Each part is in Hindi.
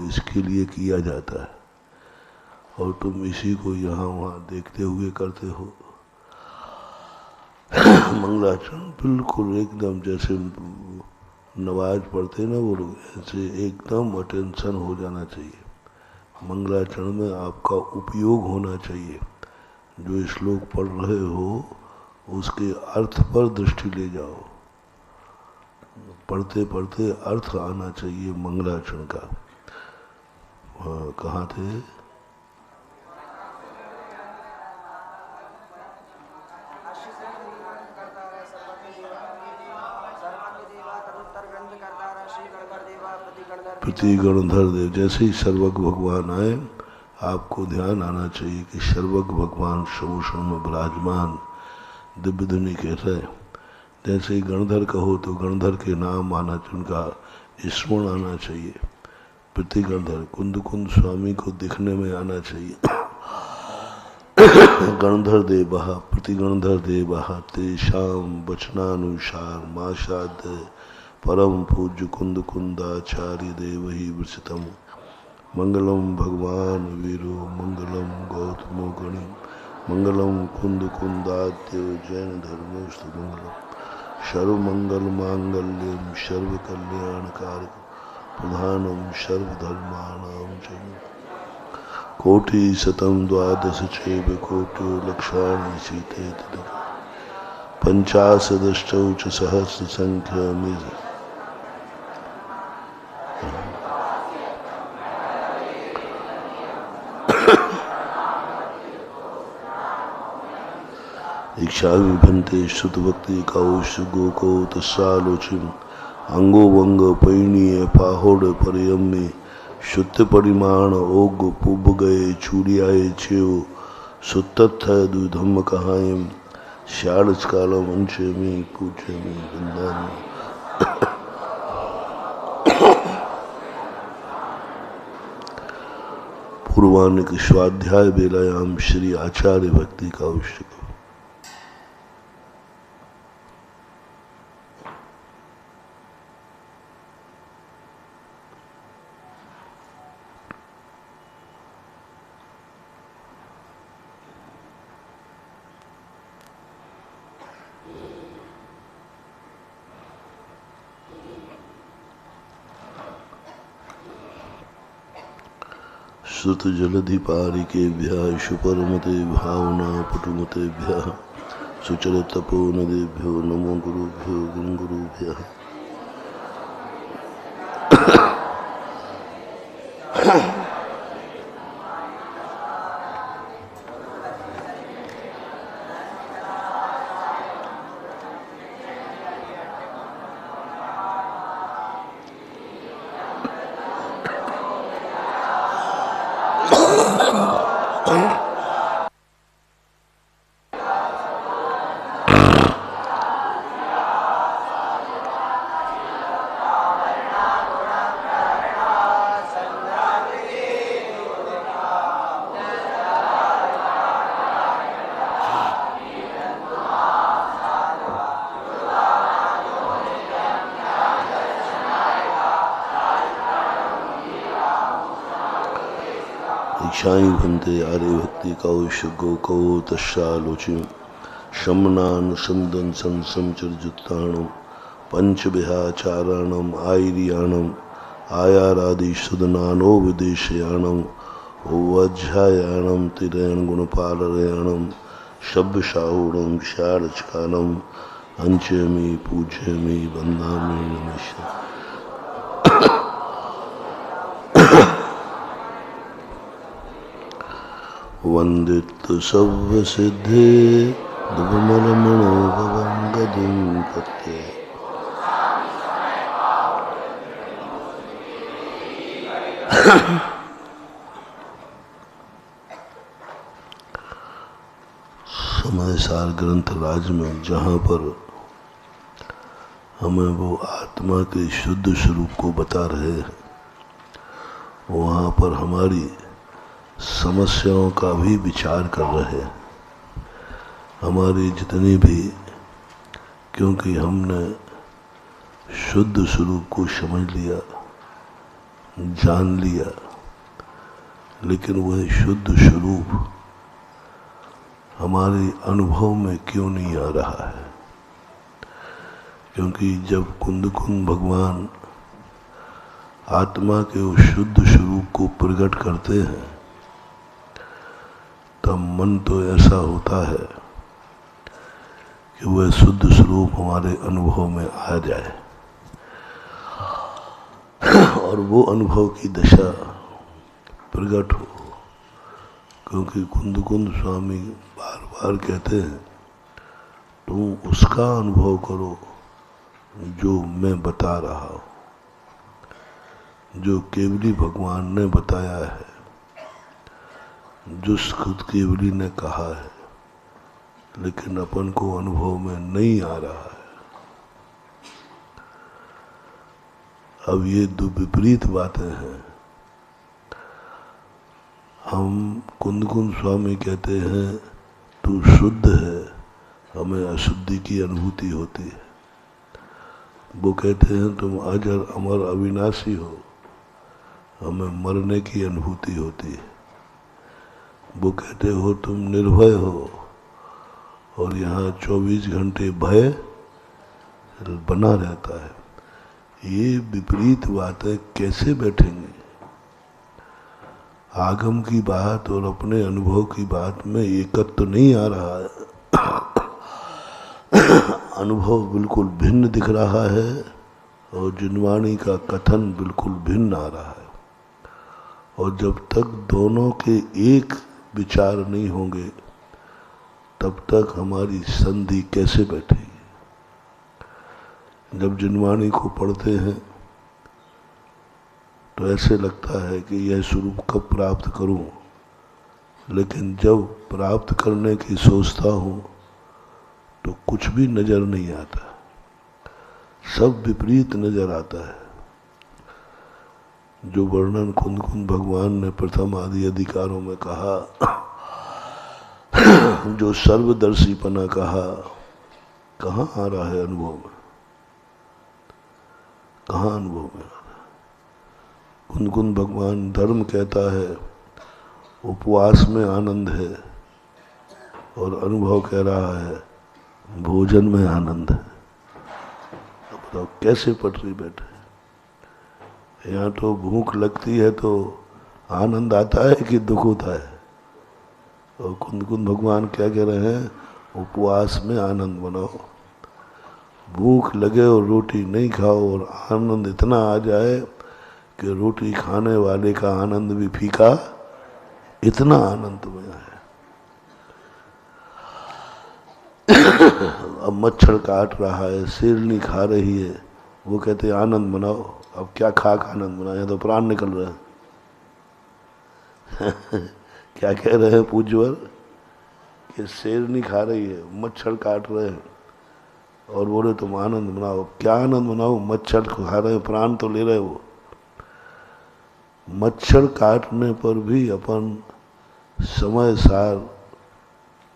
इसके लिए किया जाता है और तुम इसी को यहाँ वहाँ देखते हुए करते हो। मंगलाचरण बिल्कुल एकदम जैसे नमाज पढ़ते ना वो लोग, ऐसे एकदम अटेंशन हो जाना चाहिए। मंगलाचरण में आपका उपयोग होना चाहिए। जो श्लोक पढ़ रहे हो उसके अर्थ पर दृष्टि ले जाओ। पढ़ते पढ़ते अर्थ आना चाहिए मंगलाचरण का। हाँ, कहाँ थे? प्रति गणधर देव। जैसे ही सर्वज्ञ भगवान आए आपको ध्यान आना चाहिए कि सर्वज्ञ भगवान शमोषण में विराजमान दिव्य ध्वनि कैसा है। जैसे ही गणधर कहो तो गणधर के नाम आना, उनका स्मरण आना चाहिए। प्रति गणधर कुंद कुंद स्वामी को दिखने में आना चाहिए। गणधर देव प्रति गणधर देव तेषाम वचनानुसार माशाद परम पूज्य कुंद कुंदाचार्य देव ही वृषितम। मंगलम भगवान वीरो मंगलम गौतमो गणि मंगलम कुंद कुंदात्यो जैन धर्मोस्तु मंगलम। सर्वमंगल मांगल्यम सर्व कल्याणकारक प्रधानम सर्वधर्माणां च। कोटि शतम द्वादश चैव कोटि लक्षाणि सीते पंचाशदष्टौ च सहस्र संख्या। इच्छा विभंते श्रुत भक्ति कौश गोको तस्सालोचिम अंगो वंग पैणीय पाहोड़ परियम्मे शुद्ध परिमाण ओग पुब गए चूड़ियाए छेव सुत्तथ दुधम कहायम श्याड़स कालम अंशमी पूछमी बंदानी। पूर्वानिक स्वाध्याय बेलायाम श्री आचार्य भक्ति कौशिक। श्रुत जलधि पारिकेभ्यः शुपरमते भावना पटुमतेभ्यः सुचर तपो नदेभ्यो नमो गुरुभ्यो गुरुभ्यः। इच्छाई भंते आर्य भक्ति कौश गोको तस्सालोचिम शमनान संदन संसमचरजुत्ताणम पंच विहाचाराणम आयरियाणम आयारादि सुदनानो विदेशयाणम वज्रायाणम तिरयण गुणपालरयाणम शब्द शाहूणम शारचकालम अंचमी पूज्यमी वंदामी नमः। वंदित सर्व सिद्धे दुर्मलमणो भवं गदिं पत्ये समय सार ग्रंथ राज में जहाँ पर हमें वो आत्मा के शुद्ध स्वरूप को बता रहे हैं, वहाँ पर हमारी समस्याओं का भी विचार कर रहे हैं। हमारी जितनी भी, क्योंकि हमने शुद्ध स्वरूप को समझ लिया, जान लिया, लेकिन वह शुद्ध स्वरूप हमारे अनुभव में क्यों नहीं आ रहा है? क्योंकि जब कुंद कुंद भगवान आत्मा के उस शुद्ध स्वरूप को प्रकट करते हैं, तब मन तो ऐसा होता है कि वह शुद्ध स्वरूप हमारे अनुभव में आ जाए और वो अनुभव की दशा प्रकट हो। क्योंकि कुंद कुंद स्वामी बार बार कहते हैं, तुम उसका अनुभव करो जो मैं बता रहा हूँ, जो केवली भगवान ने बताया है, जो खुद केवली ने कहा है, लेकिन अपन को अनुभव में नहीं आ रहा है। अब ये दो विपरीत बातें हैं। हम कुंद कुंद स्वामी कहते हैं तू शुद्ध है, हमें अशुद्धि की अनुभूति होती है। वो कहते हैं तुम अजर अमर अविनाशी हो, हमें मरने की अनुभूति होती है। वो कहते हो तुम निर्भय हो, और यहाँ 24 घंटे भय बना रहता है। ये विपरीत बातें कैसे बैठेंगी? आगम की बात और अपने अनुभव की बात में एकत्व तो नहीं आ रहा है। अनुभव बिल्कुल भिन्न दिख रहा है और जिनवाणी का कथन बिल्कुल भिन्न आ रहा है। और जब तक दोनों के एक विचार नहीं होंगे, तब तक हमारी संधि कैसे बैठेगी? जब जिनवाणी को पढ़ते हैं तो ऐसे लगता है कि यह स्वरूप कब प्राप्त करूं, लेकिन जब प्राप्त करने की सोचता हूं तो कुछ भी नजर नहीं आता, सब विपरीत नजर आता है। जो वर्णन कुंद कुंद भगवान ने प्रथम आदि अधिकारों में कहा, जो सर्वदर्शीपना कहा, कहाँ आ रहा है अनुभव में? कहाँ अनुभव में आ रहा है? कुंद कुंद भगवान धर्म कहता है उपवास में आनंद है, और अनुभव कह रहा है भोजन में आनंद है। अब बताओ कैसे पटरी बैठे? यहाँ तो भूख लगती है तो आनंद आता है कि दुख होता है? और कुंद कुंद भगवान क्या कह रहे हैं? उपवास में आनंद बनाओ। भूख लगे और रोटी नहीं खाओ और आनंद इतना आ जाए कि रोटी खाने वाले का आनंद भी फीका, इतना आनंद में है। अब मच्छर काट रहा है, शेरनी खा रही है, वो कहते हैं आनंद मनाओ। अब क्या खा का आनंद मनाओ? तो प्राण निकल रहे हैं। क्या कह रहे हैं पूज्यवर? कि शेरनी खा रही है, मच्छर काट रहे हैं, और बोले तुम आनंद मनाओ। क्या आनंद मनाओ? मच्छर खा रहे हैं, प्राण तो ले रहे हो। मच्छर काटने पर भी अपन समय सार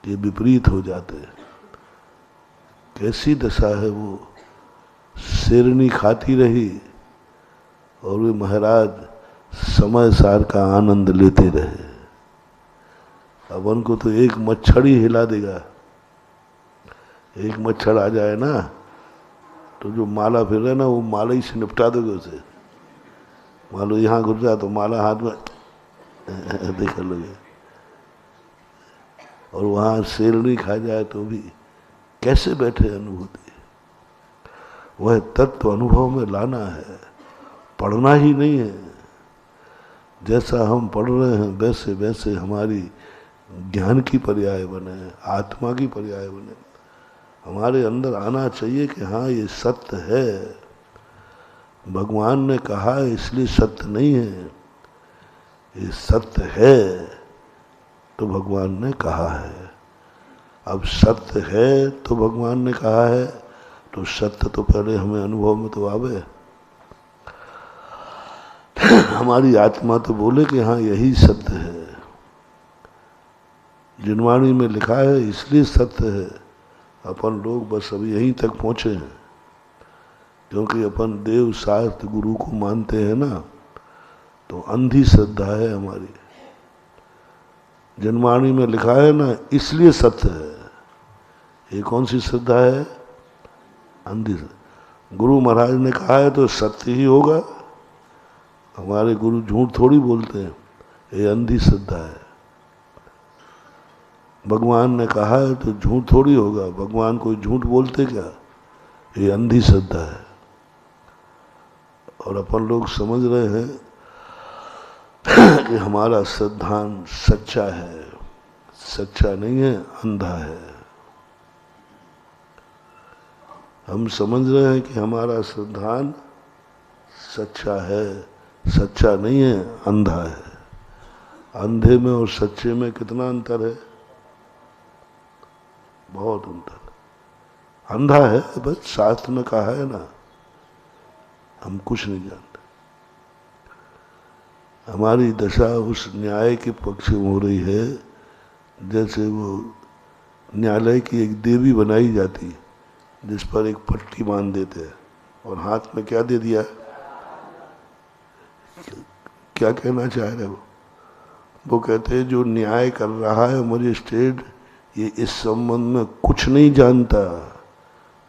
के विपरीत हो जाते हैं। कैसी दशा है वो? शेरनी खाती रही और वे महाराज समय सार का आनंद लेते रहे। अपन को तो एक मच्छर ही हिला देगा। एक मच्छर आ जाए ना तो जो माला फिर रहा है ना, वो माला ही से निपटा दोगे उसे। मान लो यहाँ घुस जाए तो माला हाथ में देख लोगे, और वहाँ शेरनी खा जाए तो भी कैसे बैठे अनुभूति? वह तत्व अनुभव में लाना है, पढ़ना ही नहीं है। जैसा हम पढ़ रहे हैं वैसे वैसे हमारी ज्ञान की पर्याय बने, आत्मा की पर्याय बने। हमारे अंदर आना चाहिए कि हाँ ये सत्य है, भगवान ने कहा है इसलिए सत्य नहीं है। ये सत्य है तो भगवान ने कहा है। अब सत्य है तो भगवान ने कहा है, तो सत्य तो पहले हमें अनुभव में तो आवे। हमारी आत्मा तो बोले कि हाँ यही सत्य है, जिनवाणी में लिखा है इसलिए सत्य है। अपन लोग बस अभी यहीं तक पहुंचे हैं, क्योंकि अपन देव शास्त्र गुरु को मानते हैं ना, तो अंधी श्रद्धा है हमारी। जिनवाणी में लिखा है ना इसलिए सत्य है, ये कौन सी श्रद्धा है? अंधी। गुरु महाराज ने कहा है तो सत्य ही होगा, हमारे गुरु झूठ थोड़ी बोलते हैं, ये अंधी श्रद्धा है। भगवान ने कहा है तो झूठ थोड़ी होगा, भगवान कोई झूठ बोलते क्या? ये अंधी श्रद्धा है। और अपन लोग समझ रहे हैं कि हमारा सिद्धांत सच्चा है, सच्चा नहीं है, अंधा है। हम समझ रहे हैं कि हमारा सिद्धांत सच्चा है, सच्चा नहीं है, अंधा है। अंधे में और सच्चे में कितना अंतर है? बहुत अंतर। अंधा है बस, शास्त्र में कहा है ना, हम कुछ नहीं जानते। हमारी दशा उस न्याय के पक्ष में हो रही है, जैसे वो न्यायालय की एक देवी बनाई जाती है, जिस पर एक पट्टी बांध देते हैं और हाथ में क्या दे दिया? क्या कहना चाह रहे हो? वो कहते हैं जो न्याय कर रहा है मजिस्ट्रेट, ये इस संबंध में कुछ नहीं जानता,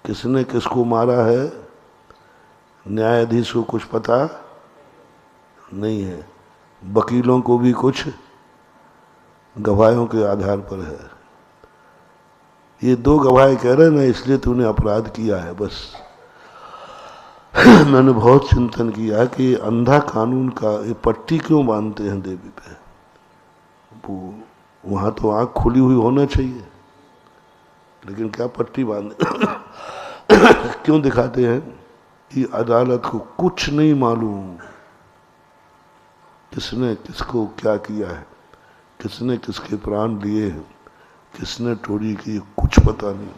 किसने किसको मारा है न्यायाधीश को कुछ पता नहीं है, वकीलों को भी कुछ गवाहों के आधार पर है। ये दो गवाह कह रहे हैं ना इसलिए तूने अपराध किया है, बस। मैंने बहुत चिंतन किया कि अंधा कानून का ये पट्टी क्यों बांधते हैं देवी पे? वो वहाँ तो आँख खुली हुई होना चाहिए, लेकिन क्या पट्टी बांधे? क्यों दिखाते हैं कि अदालत को कुछ नहीं मालूम किसने किसको क्या किया है, किसने किसके प्राण लिए हैं, किसने चोरी की, कुछ पता नहीं,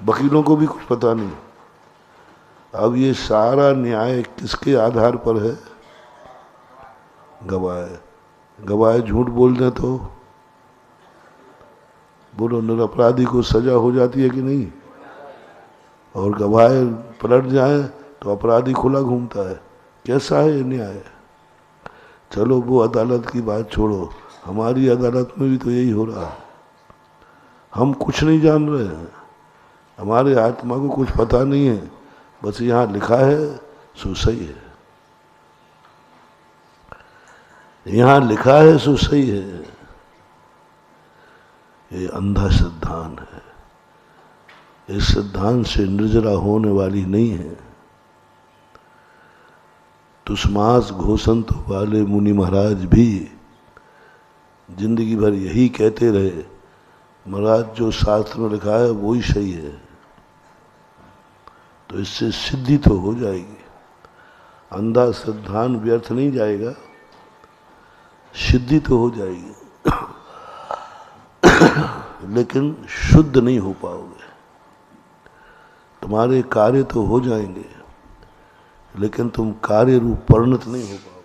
वकीलों को भी कुछ पता नहीं। अब ये सारा न्याय किसके आधार पर है? गवाह। गवाह झूठ बोल दें तो बोलो निरपराधी को सजा हो जाती है कि नहीं? और गवाह पलट जाए तो अपराधी खुला घूमता है। कैसा है ये न्याय? चलो वो अदालत की बात छोड़ो, हमारी अदालत में भी तो यही हो रहा है। हम कुछ नहीं जान रहे हैं, हमारे आत्मा को कुछ पता नहीं है, बस यहाँ लिखा है सो सही है, यहाँ लिखा है सो सही है। ये अंधा सिद्धांत है, इस सिद्धांत से निर्जरा होने वाली नहीं है। तुष्मास घोषंत वाले मुनि महाराज भी जिंदगी भर यही कहते रहे, महाराज जो शास्त्र में लिखा है वो ही सही है, तो इससे सिद्धि तो हो जाएगी। अंधा सिद्धांत व्यर्थ नहीं जाएगा, सिद्धि तो हो जाएगी, लेकिन शुद्ध नहीं हो पाओगे। तुम्हारे कार्य तो हो जाएंगे, लेकिन तुम कार्य रूप परिणत नहीं हो पाओगे।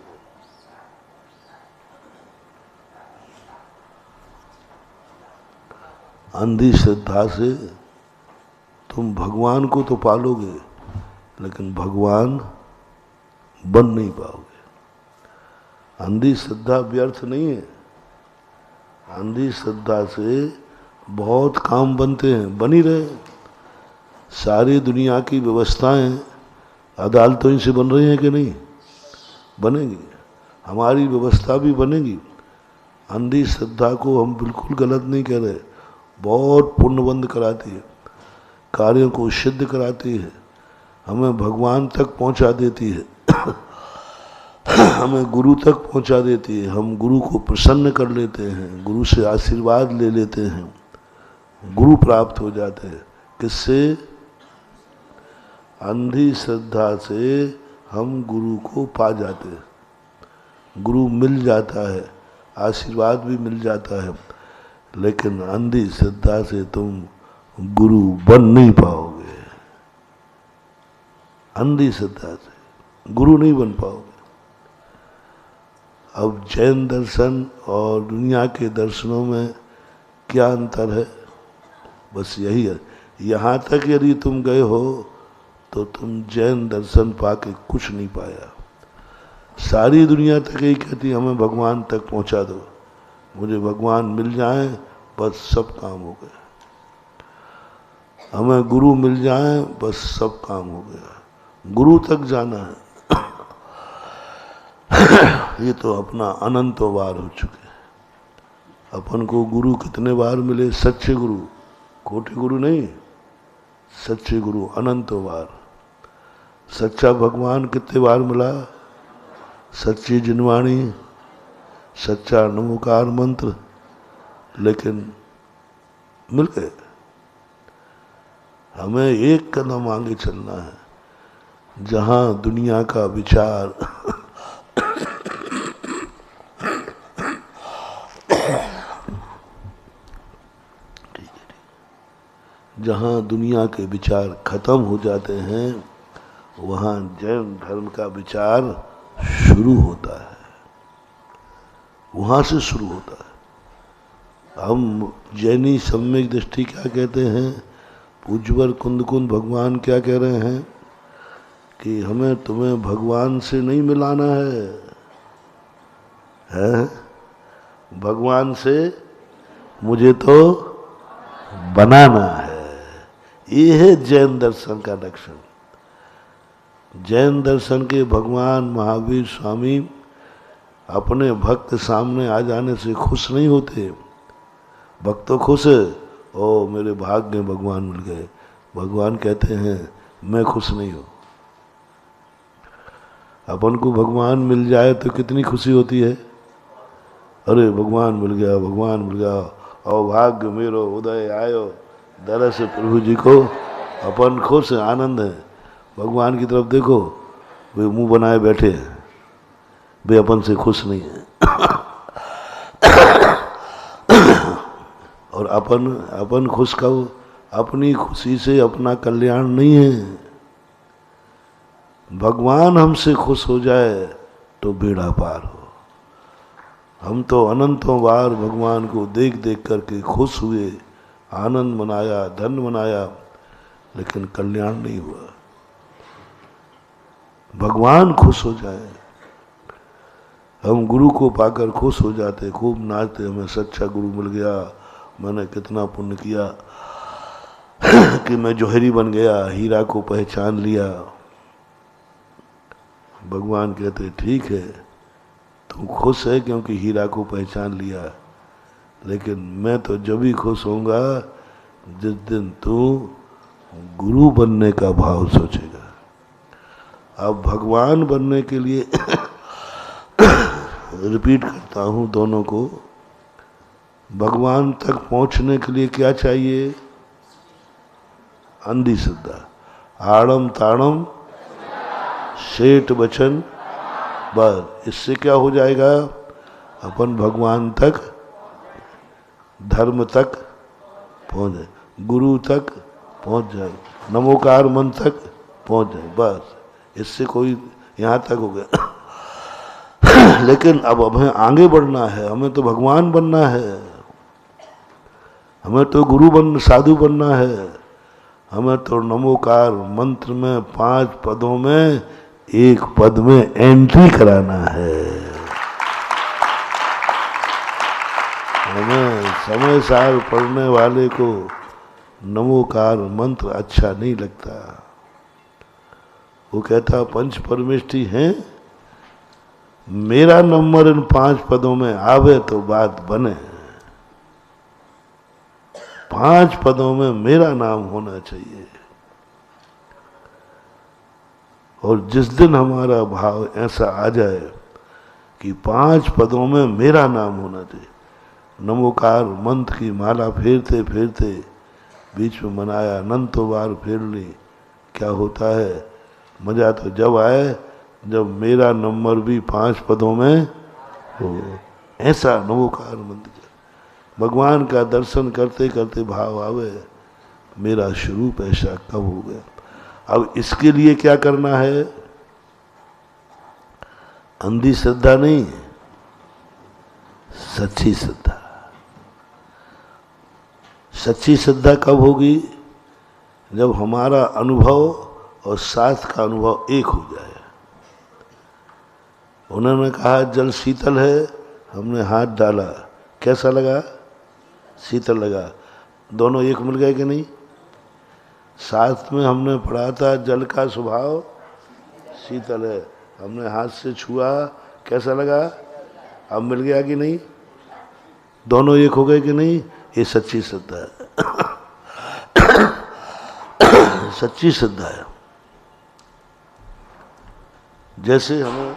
अंधी श्रद्धा से तुम भगवान को तो पालोगे, लेकिन भगवान बन नहीं पाओगे। अंधी श्रद्धा व्यर्थ नहीं है, अंधी श्रद्धा से बहुत काम बनते हैं, बनी रहे। सारी दुनिया की व्यवस्थाएं अदालतों ही से बन रही हैं कि नहीं? बनेगी, हमारी व्यवस्था भी बनेगी। अंधी श्रद्धा को हम बिल्कुल गलत नहीं कह रहे, बहुत पुण्यबंद कराती है, कार्यों को सिद्ध कराती है, हमें भगवान तक पहुंचा देती है, हमें गुरु तक पहुंचा देती है। हम गुरु को प्रसन्न कर लेते हैं, गुरु से आशीर्वाद ले लेते हैं, गुरु प्राप्त हो जाते हैं। किससे? अंधी श्रद्धा से हम गुरु को पा जाते हैं, गुरु मिल जाता है, आशीर्वाद भी मिल जाता है, लेकिन अंधी श्रद्धा से तुम गुरु बन नहीं पाओगे। अंधी श्रद्धा से गुरु नहीं बन पाओगे। अब जैन दर्शन और दुनिया के दर्शनों में क्या अंतर है? बस यही है। यहाँ तक यदि तुम गए हो तो तुम जैन दर्शन पाके कुछ नहीं पाया। सारी दुनिया तक यही कहती हमें भगवान तक पहुँचा दो, मुझे भगवान मिल जाए बस सब काम हो गया, हमें गुरु मिल जाए बस सब काम हो गया। गुरु तक जाना है ये तो अपना अनंतों बार हो चुके। अपन को गुरु कितने बार मिले? सच्चे गुरु, खोटे गुरु नहीं, सच्चे गुरु अनंतों बार। सच्चा भगवान कितने बार मिला? सच्ची जिनवाणी, सच्चा नमोकार मंत्र, लेकिन मिल गए। हमें एक कदम आगे चलना है, जहां दुनिया का विचार जहाँ दुनिया के विचार खत्म हो जाते हैं, वहाँ जैन धर्म का विचार शुरू होता है, वहाँ से शुरू होता है। हम जैनी सम्यक दृष्टि क्या कहते हैं? पूज्यवर कुंद भगवान क्या कह रहे हैं कि हमें तुम्हें भगवान से नहीं मिलाना है? भगवान से मुझे तो बनाना है। ये है जैन दर्शन का लक्षण। जैन दर्शन के भगवान महावीर स्वामी अपने भक्त सामने आ जाने से खुश नहीं होते। भक्त तो खुश है, ओ मेरे भाग्य में भगवान मिल गए। भगवान कहते हैं मैं खुश नहीं हूँ। अपन को भगवान मिल जाए तो कितनी खुशी होती है, अरे भगवान मिल गया, भगवान मिल गया, और भाग्य मेरो उदय आयो, दरस प्रभु जी को। अपन खुश है, आनंद है। भगवान की तरफ देखो, वे मुंह बनाए बैठे हैं, वे अपन से खुश नहीं है। और अपन खुश कहो, अपनी खुशी से अपना कल्याण नहीं है। भगवान हमसे खुश हो जाए तो बेड़ा पार हो। हम तो अनंतों बार भगवान को देख देख करके खुश हुए, आनंद मनाया, धन मनाया, लेकिन कल्याण नहीं हुआ। भगवान खुश हो जाए, हम गुरु को पाकर खुश हो जाते, खूब नाचते, हमें सच्चा गुरु मिल गया, मैंने कितना पुण्य किया कि मैं जौहरी बन गया, हीरा को पहचान लिया। भगवान कहते ठीक है, तुम खुश है क्योंकि हीरा को पहचान लिया, लेकिन मैं तो जब भी खुश होऊंगा जिस दिन तू गुरु बनने का भाव सोचेगा। अब भगवान बनने के लिए रिपीट करता हूँ दोनों को, भगवान तक पहुँचने के लिए क्या चाहिए? अंधी श्रद्धा, आड़म ताड़म सेठ वचन, बस इससे क्या हो जाएगा? अपन भगवान तक, धर्म तक पहुँच जाए, गुरु तक पहुँच जाए, नमोकार मन तक पहुँच जाए, बस इससे कोई यहाँ तक हो गया। लेकिन अब हमें आगे बढ़ना है, हमें तो भगवान बनना है, हमें तो गुरु साधु बनना है, हमें तो नमोकार मंत्र में 5 पदों में एक पद में एंट्री कराना है। हमें समय सार पढ़ने वाले को नमोकार मंत्र अच्छा नहीं लगता। वो कहता पंच परमेष्ठी हैं, मेरा नंबर इन 5 पदों में आवे तो बात बने। 5 पदों में मेरा नाम होना चाहिए। और जिस दिन हमारा भाव ऐसा आ जाए कि 5 पदों में मेरा नाम होना चाहिए, नमोकार मंत्र की माला फेरते फेरते बीच में मनाया, अनंतों बार फेर ली, क्या होता है? मजा तो जब आए जब मेरा नंबर भी 5 पदों में हो। ऐसा अनुभव का आनंद। भगवान का दर्शन करते करते भाव आवे मेरा स्वरूप ऐसा कब हो गया। अब इसके लिए क्या करना है? अंधी श्रद्धा नहीं, सच्ची श्रद्धा। सच्ची श्रद्धा कब होगी? जब हमारा अनुभव और शास्त्र का अनुभव एक हो जाए। उन्होंने कहा जल शीतल है, हमने हाथ डाला, कैसा लगा? शीतल लगा। दोनों एक मिल गए कि नहीं? शास्त्र में हमने पढ़ा था जल का स्वभाव शीतल है, हमने हाथ से छुआ, कैसा लगा? अब मिल गया कि नहीं? दोनों एक हो गए कि नहीं? ये सच्ची श्रद्धा है। सच्ची श्रद्धा है। जैसे हमें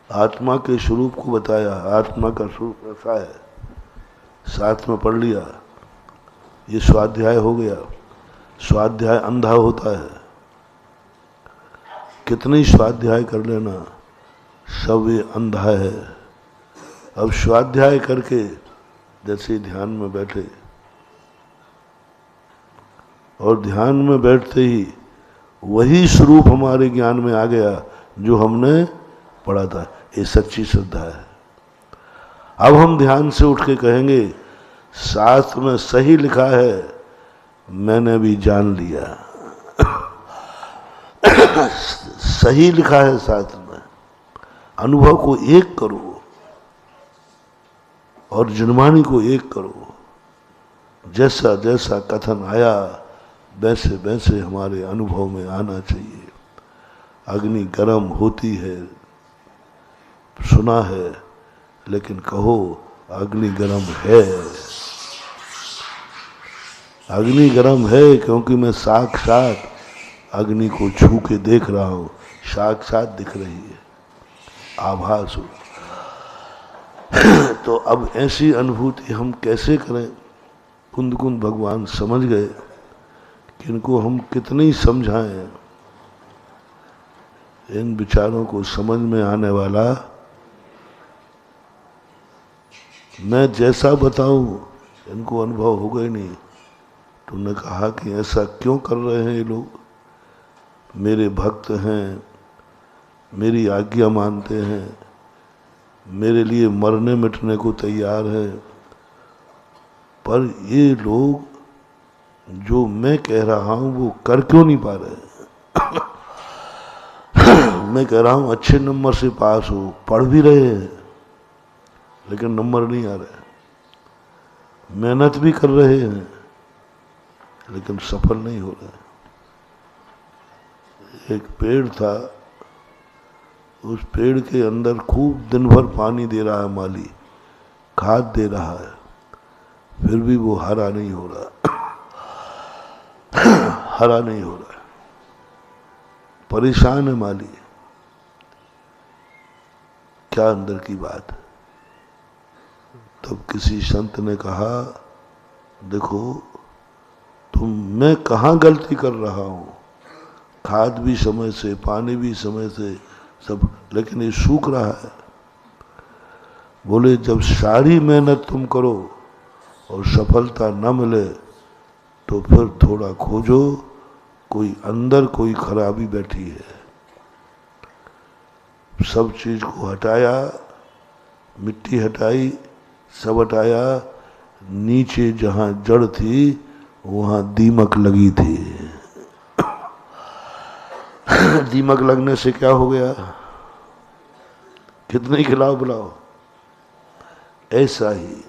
आत्मा के स्वरूप को बताया, आत्मा का स्वरूप ऐसा है, साथ में पढ़ लिया, ये स्वाध्याय हो गया। स्वाध्याय अंधा होता है, कितनी स्वाध्याय कर लेना, सब ये अंधा है। अब स्वाध्याय करके जैसे ध्यान में बैठे और ध्यान में बैठते ही वही स्वरूप हमारे ज्ञान में आ गया जो हमने पढ़ा था। ये सच्ची श्रद्धा है। अब हम ध्यान से उठ के कहेंगे शास्त्र में सही लिखा है, मैंने भी जान लिया। सही लिखा है शास्त्र में। अनुभव को एक करो और जनमानी को एक करो। जैसा जैसा कथन आया वैसे वैसे हमारे अनुभव में आना चाहिए। अग्नि गर्म होती है, सुना है, लेकिन कहो अग्नि गर्म है। अग्नि गर्म है क्योंकि मैं साक्षात अग्नि को छू के देख रहा हूं, साक्षात दिख रही है, आभास हो। तो अब ऐसी अनुभूति हम कैसे करें? कुंद कुंद भगवान समझ गए कि इनको हम कितनी समझाएं। इन विचारों को समझ में आने वाला मैं जैसा बताऊं इनको अनुभव होगा ही नहीं। तो उन्होंने कहा कि ऐसा क्यों कर रहे हैं ये लोग? मेरे भक्त हैं, मेरी आज्ञा मानते हैं, मेरे लिए मरने मिटने को तैयार है, पर ये लोग जो मैं कह रहा हूं वो कर क्यों नहीं पा रहे? मैं कह रहा हूं अच्छे नंबर से पास हो, पढ़ भी रहे हैं, लेकिन नंबर नहीं आ रहे। मेहनत भी कर रहे हैं, लेकिन सफल नहीं हो रहे। एक पेड़ था, उस पेड़ के अंदर खूब दिन भर पानी दे रहा है माली, खाद दे रहा है, फिर भी वो हरा नहीं हो रहा। हरा नहीं हो रहा है, परेशान है माली। क्या अंदर की बात है? तब किसी संत ने कहा देखो मैं कहाँ गलती कर रहा हूं, खाद भी समय से, पानी भी समय से सब, लेकिन ये सूख रहा है। बोले जब सारी मेहनत तुम करो और सफलता न मिले तो फिर थोड़ा खोजो, कोई अंदर कोई खराबी बैठी है। सब चीज को हटाया, मिट्टी हटाई, सब हटाया, नीचे जहां जड़ थी वहां दीमक लगी थी। दीमक लगने से क्या हो गया? कितने खिलाओ बुलाओ। ऐसा ही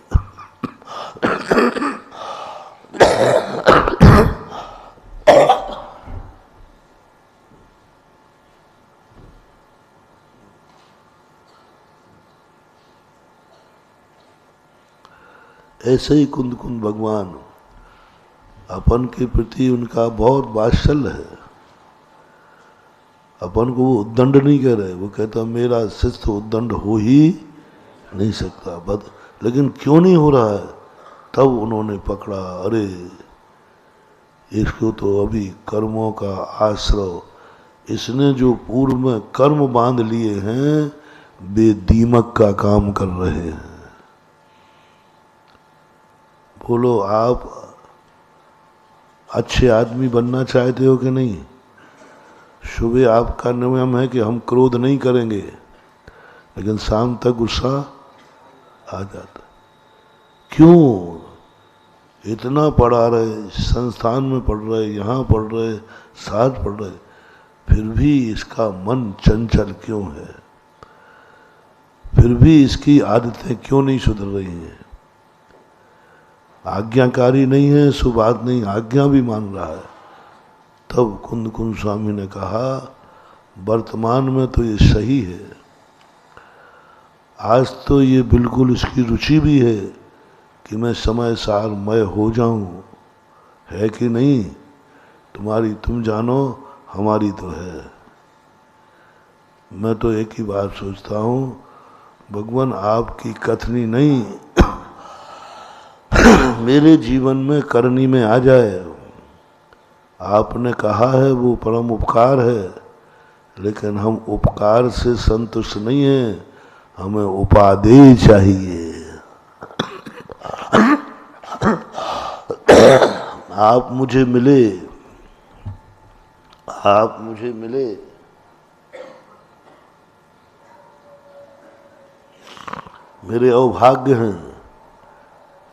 ऐसे ही कुंद कुंद भगवान अपन के प्रति उनका बहुत वात्सल्य है। अपन को वो उद्दंड नहीं कह रहे, वो कहता मेरा शिष्य उद्दंड हो ही नहीं सकता। बट लेकिन क्यों नहीं हो रहा है? तब उन्होंने पकड़ा, अरे इसको तो अभी कर्मों का आश्रय इसने जो पूर्व में कर्म बांध लिए हैं वे दीमक का काम कर रहे हैं। बोलो, आप अच्छे आदमी बनना चाहते हो कि नहीं? सुबह आपका नियम है कि हम क्रोध नहीं करेंगे, लेकिन शाम तक गुस्सा आ जाता। क्यों? इतना पढ़ा रहे, संस्थान में पढ़ रहे, यहाँ पढ़ रहे, साथ पढ़ रहे, फिर भी इसका मन चंचल क्यों है? फिर भी इसकी आदतें क्यों नहीं सुधर रही हैं? आज्ञाकारी नहीं है, सो बात नहीं, आज्ञा भी मान रहा है। तब कुंद कुंद स्वामी ने कहा, वर्तमान में तो ये सही है, आज तो ये बिल्कुल इसकी रुचि भी है कि मैं समय सार मय हो जाऊं, है कि नहीं? तुम्हारी तुम जानो, हमारी तो है। मैं तो एक ही बात सोचता हूं, भगवान आपकी कथनी नहीं मेरे जीवन में करनी में आ जाए। आपने कहा है वो परम उपकार है, लेकिन हम उपकार से संतुष्ट नहीं हैं, हमें उपादेय चाहिए। आप मुझे मिले, आप मुझे मिले, मेरे अभाग्य हैं,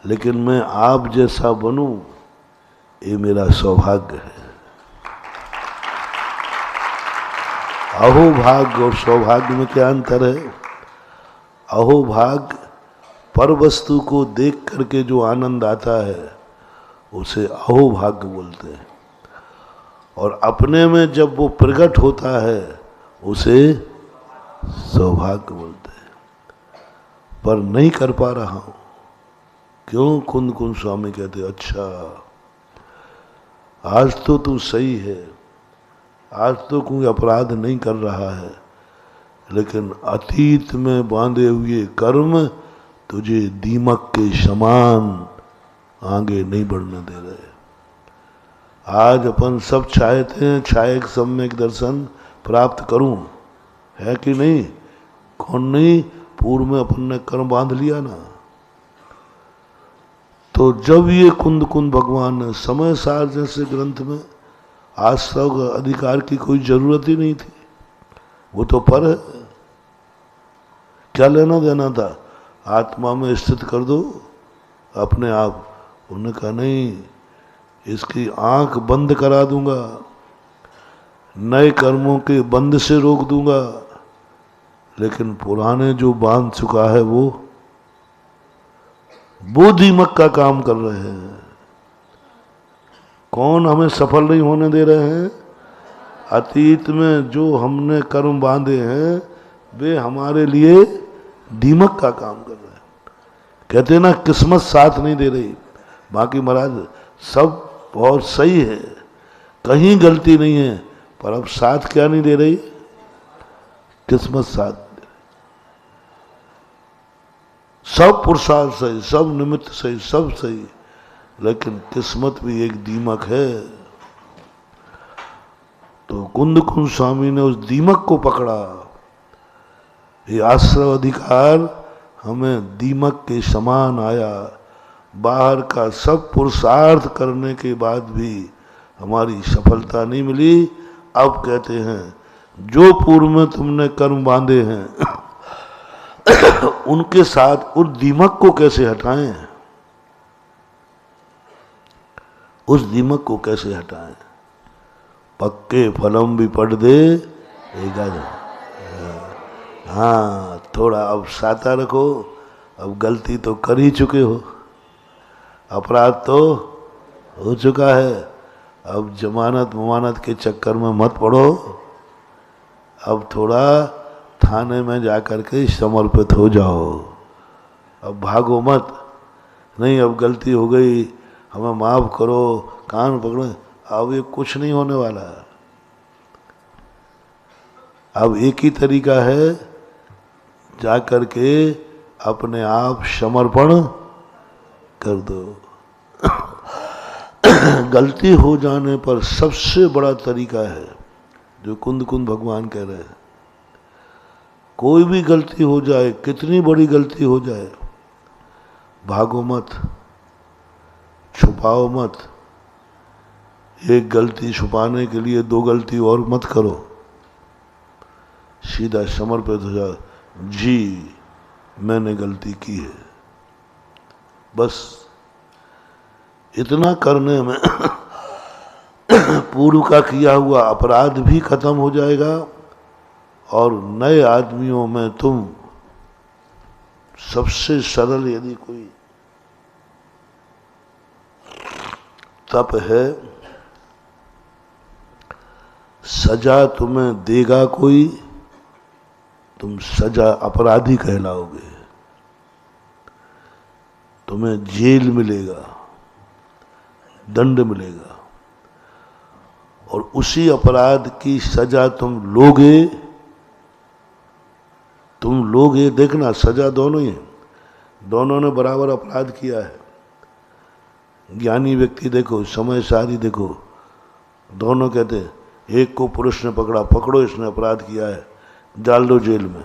लेकिन मैं आप जैसा बनूं ये मेरा सौभाग्य है। अहोभाग्य और सौभाग्य में क्या अंतर है? अहोभाग्य पर वस्तु को देख करके जो आनंद आता है उसे अहोभाग्य बोलते हैं, और अपने में जब वो प्रकट होता है उसे सौभाग्य बोलते हैं। पर नहीं कर पा रहा हूं। क्यों? कुंद कुंद स्वामी कहते, अच्छा आज तो तू सही है, आज तो कोई अपराध नहीं कर रहा है, लेकिन अतीत में बांधे हुए कर्म तुझे दीमक के समान आगे नहीं बढ़ने दे रहे। आज अपन सब चाहते हैं छायक सम्यक दर्शन प्राप्त करूं, है कि नहीं? कौन नहीं? पूर्व में अपन ने कर्म बांध लिया ना। तो जब ये कुंद कुंद भगवान ने समय सार जैसे ग्रंथ में आश्रव अधिकार की कोई जरूरत ही नहीं थी, वो तो पर है, क्या लेना देना था? आत्मा में स्थित कर दो अपने आप। उन्होंने कहा नहीं, इसकी आंख बंद करा दूंगा, नए कर्मों के बंद से रोक दूंगा, लेकिन पुराने जो बांध चुका है वो दीमक का काम कर रहे हैं। कौन हमें सफल नहीं होने दे रहे हैं? अतीत में जो हमने कर्म बांधे हैं वे हमारे लिए दीमक का काम कर रहे हैं। कहते हैं ना, किस्मत साथ नहीं दे रही। बाकी महाराज सब बहुत सही है, कहीं गलती नहीं है, पर अब साथ क्या नहीं दे रही? किस्मत साथ। सब पुरुषार्थ सही, सब निमित्त सही, सब सही, लेकिन किस्मत भी एक दीमक है। तो कुंद कुंद स्वामी ने उस दीमक को पकड़ा। ये आश्रव अधिकार हमें दीमक के समान आया। बाहर का सब पुरुषार्थ करने के बाद भी हमारी सफलता नहीं मिली। अब कहते हैं जो पूर्व में तुमने कर्म बांधे हैं उनके साथ उस दीमक को कैसे हटाएं? उस दीमक को कैसे हटाएं? पक्के फलम भी पढ़ दे हाँ, थोड़ा अब साता रखो। अब गलती तो कर ही चुके हो, अपराध तो हो चुका है। अब जमानत ममानत के चक्कर में मत पड़ो। अब थोड़ा थाने में जाकर के समर्पित हो जाओ। अब भागो मत, नहीं अब गलती हो गई, हमें माफ करो, कान पकड़ो। अब ये कुछ नहीं होने वाला है। अब एक ही तरीका है, जाकर के अपने आप समर्पण कर दो। गलती हो जाने पर सबसे बड़ा तरीका है जो कुंद कुंद भगवान कह रहे हैं। कोई भी गलती हो जाए, कितनी बड़ी गलती हो जाए, भागो मत, छुपाओ मत। एक गलती छुपाने के लिए दो गलती और मत करो, सीधा समर्पित हो जाओ, जी मैंने गलती की है। बस इतना करने में पूर्व का किया हुआ अपराध भी खत्म हो जाएगा और नए आदमियों में तुम सबसे सरल यदि कोई तप है, सजा तुम्हें देगा कोई, तुम सजा अपराधी कहलाओगे, तुम्हें जेल मिलेगा, दंड मिलेगा और उसी अपराध की सजा तुम लोगे। देखना, सजा दोनों ही है, दोनों ने बराबर अपराध किया है। ज्ञानी व्यक्ति देखो, समय सारी देखो, दोनों कहते हैं, एक को पुरुष ने पकड़ा, पकड़ो इसने अपराध किया है, डाल दो जेल में,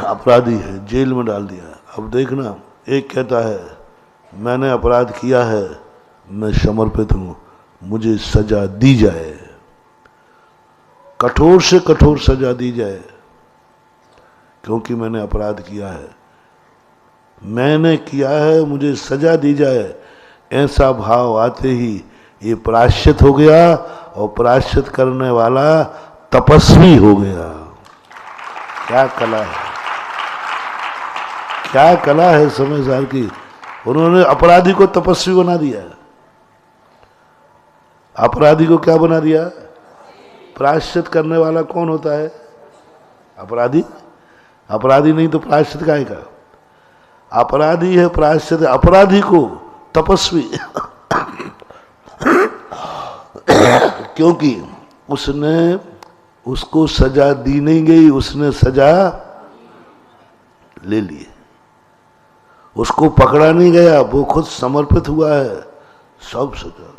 अपराधी है, जेल में डाल दिया। अब देखना, एक कहता है मैंने अपराध किया है, मैं समर्पित हूं, मुझे सजा दी जाए, कठोर से कठोर सजा दी जाए, क्योंकि मैंने अपराध किया है, मैंने किया है, मुझे सजा दी जाए। ऐसा भाव आते ही ये प्रायश्चित हो गया और प्रायश्चित करने वाला तपस्वी हो गया। क्या कला है, क्या कला है समय सार की। उन्होंने अपराधी को तपस्वी बना दिया। अपराधी को क्या बना दिया? प्रायश्चित करने वाला कौन होता है? अपराधी। अपराधी नहीं तो प्रायश्चित काहे का? अपराधी है प्रायश्चित, अपराधी को तपस्वी क्योंकि उसको सजा दी नहीं गई, उसने सजा ले ली, उसको पकड़ा नहीं गया, वो खुद समर्पित हुआ है। सब सजा,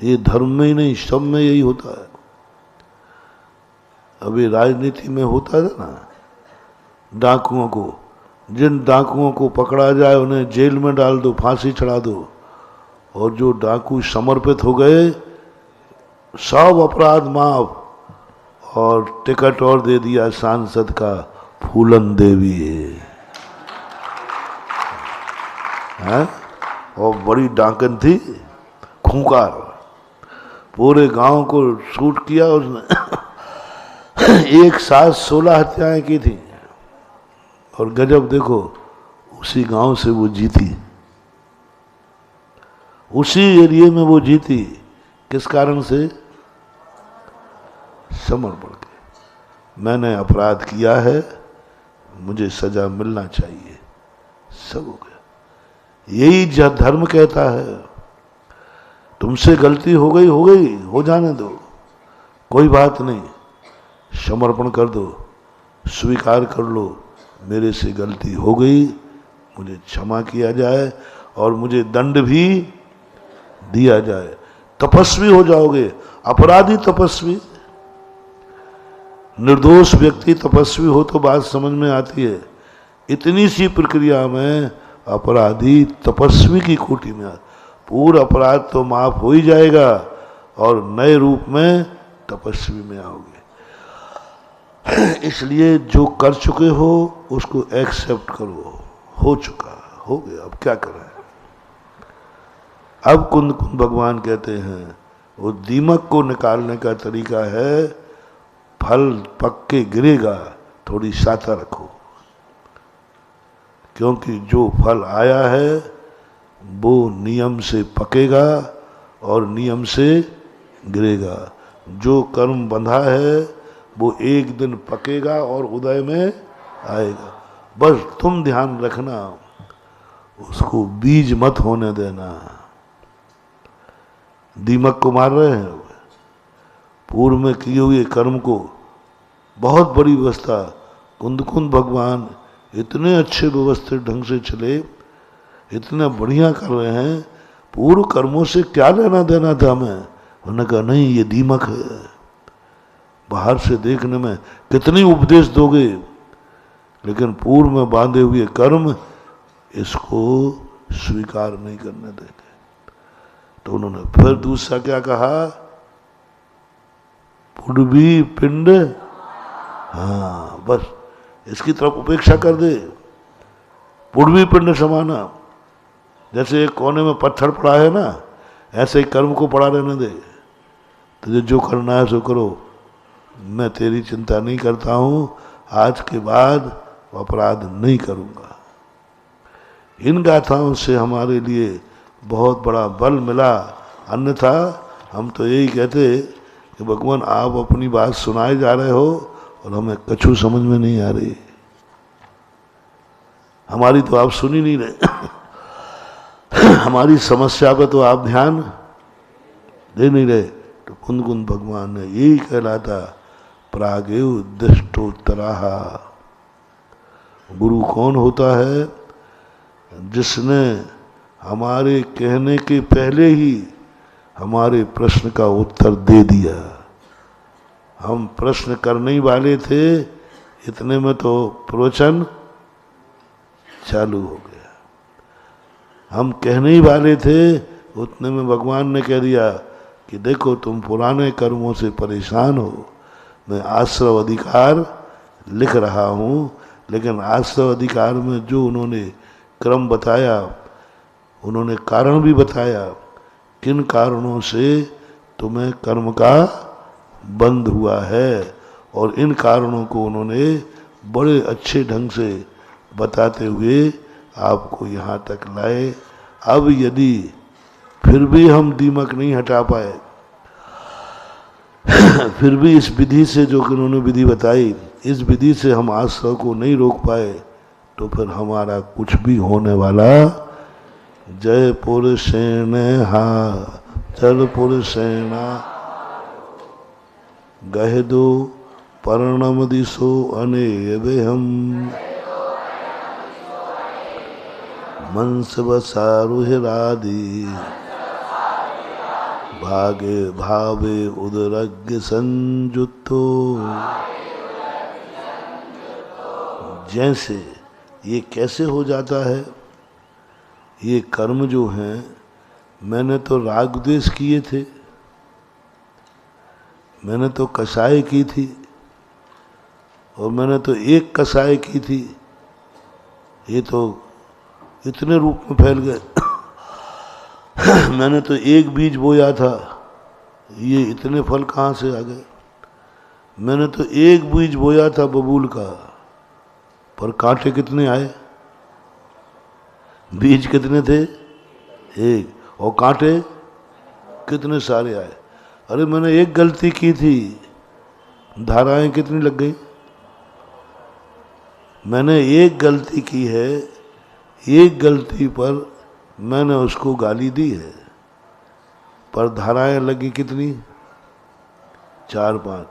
ये धर्म में ही नहीं, सब में यही होता है। अभी राजनीति में होता था ना, डाकुओं को, जिन डाकुओं को पकड़ा जाए उन्हें जेल में डाल दो, फांसी चढ़ा दो, और जो डाकू समर्पित हो गए सब अपराध माफ, और टिकट और दे दिया सांसद का, फूलन देवी है, और बड़ी डाकन थी, खूंखार, पूरे गांव को शूट किया उसने एक साथ 16 हत्याएं की थी, और गजब देखो, उसी गांव से वो जीती, उसी एरिया में वो जीती। किस कारण से? समर्पण के, मैंने अपराध किया है, मुझे सजा मिलना चाहिए, सब हो गया। यही धर्म कहता है। तुमसे गलती हो गई, हो जाने दो, कोई बात नहीं, समर्पण कर दो, स्वीकार कर लो, मेरे से गलती हो गई, मुझे क्षमा किया जाए और मुझे दंड भी दिया जाए। तपस्वी हो जाओगे। अपराधी तपस्वी, निर्दोष व्यक्ति तपस्वी हो तो बात समझ में आती है। इतनी सी प्रक्रिया में अपराधी तपस्वी की कोटि में पूरा अपराध तो माफ हो ही जाएगा और नए रूप में तपस्वी में आओगे। इसलिए जो कर चुके हो उसको एक्सेप्ट करो, हो चुका, हो गया, अब क्या करें। अब कुंद कुंद भगवान कहते हैं वो दीमक को निकालने का तरीका है, फल पक के गिरेगा, थोड़ी साथा रखो, क्योंकि जो फल आया है वो नियम से पकेगा और नियम से गिरेगा। जो कर्म बंधा है वो एक दिन पकेगा और उदय में आएगा। बस तुम ध्यान रखना, उसको बीज मत होने देना। दीमक को मार रहे हैं, पूर्व में किए हुए कर्म को, बहुत बड़ी व्यवस्था। कुंद कुंद भगवान इतने अच्छे व्यवस्थित ढंग से चले, इतना बढ़िया कर रहे हैं। पूर्व कर्मों से क्या लेना देना था हमें, उन्होंने कहा नहीं, ये दीमक है, बाहर से देखने में कितनी उपदेश दोगे, लेकिन पूर्व में बांधे हुए कर्म इसको स्वीकार नहीं करने देंगे। तो उन्होंने फिर दूसरा क्या कहा, पूर्वी पिंड, हाँ बस इसकी तरफ उपेक्षा कर दे। पूर्वी पिंड समाना, जैसे एक कोने में पत्थर पड़ा है ना, ऐसे ही कर्म को पड़ा रहने दे, तुझे जो करना है सो करो, मैं तेरी चिंता नहीं करता हूँ, आज के बाद अपराध नहीं करूँगा। इन गाथाओं से हमारे लिए बहुत बड़ा बल मिला, अन्यथा हम तो यही कहते कि भगवान आप अपनी बात सुनाए जा रहे हो और हमें कछु समझ में नहीं आ रही, हमारी तो आप सुन ही नहीं रहे हमारी समस्या पे तो आप ध्यान दे नहीं रहे। तो कुंद कुंद भगवान ने यही कहलाता प्रागेव दृष्टोत्तराः। गुरु कौन होता है, जिसने हमारे कहने के पहले ही हमारे प्रश्न का उत्तर दे दिया। हम प्रश्न करने ही वाले थे, इतने में तो प्रवचन चालू हो गया। हम कहने ही वाले थे, उतने में भगवान ने कह दिया कि देखो तुम पुराने कर्मों से परेशान हो, मैं आश्रव अधिकार लिख रहा हूँ, लेकिन आश्रव अधिकार में जो उन्होंने क्रम बताया, उन्होंने कारण भी बताया, किन कारणों से तुम्हें कर्म का बंध हुआ है, और इन कारणों को उन्होंने बड़े अच्छे ढंग से बताते हुए आपको यहाँ तक लाए। अब यदि फिर भी हम दीमक नहीं हटा पाए, फिर भी इस विधि से जो कि उन्होंने विधि बताई, इस विधि से हम आश्रव को नहीं रोक पाए, तो फिर हमारा कुछ भी होने वाला। जय पुरुषेण हा जल पुरुषेणा गह दो पर्णम दिशो अनेवे हम मंस बसारुहिरादि भागे भावे उदरज्ञ संजुतो। जैसे ये कैसे हो जाता है, ये कर्म जो हैं, मैंने तो राग द्वेष किए थे, मैंने तो कसाई की थी, और मैंने तो एक कसाई की थी, ये तो इतने रूप में फैल गए मैंने तो एक बीज बोया था, ये इतने फल कहाँ से आ गए। मैंने तो एक बीज बोया था बबूल का, पर कांटे कितने आए। बीज कितने थे, एक, और कांटे कितने सारे आए। अरे मैंने एक गलती की थी, धाराएं कितनी लग गई। मैंने एक गलती की है, एक गलती पर मैंने उसको गाली दी है, पर धाराएं लगी कितनी, 4-5।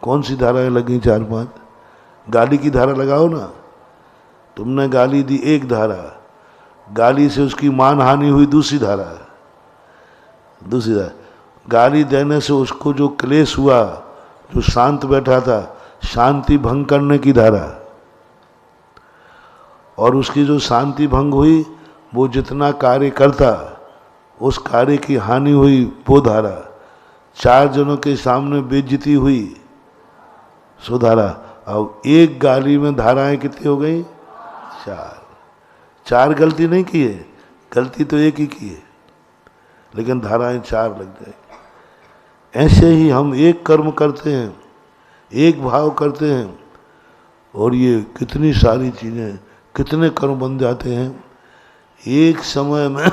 कौन सी धाराएं लगी 4-5, गाली की धारा लगाओ ना। तुमने गाली दी एक धारा, गाली से उसकी मान हानि हुई दूसरी धारा, दूसरी धारा। गाली देने से उसको जो क्लेश हुआ, जो शांत बैठा था, शांति भंग करने की धारा, और उसकी जो शांति भंग हुई, वो जितना कार्य करता उस कार्य की हानि हुई वो धारा। 4 जनों के सामने बेइज्जती हुई सो धारा। अब एक गाली में धाराएं कितनी हो गई, 4 गलती नहीं की है, गलती तो एक ही की है, लेकिन धाराएं 4 लग जाएगी। ऐसे ही हम एक कर्म करते हैं, एक भाव करते हैं, और ये कितनी सारी चीज़ें, कितने कर्म बन जाते हैं एक समय में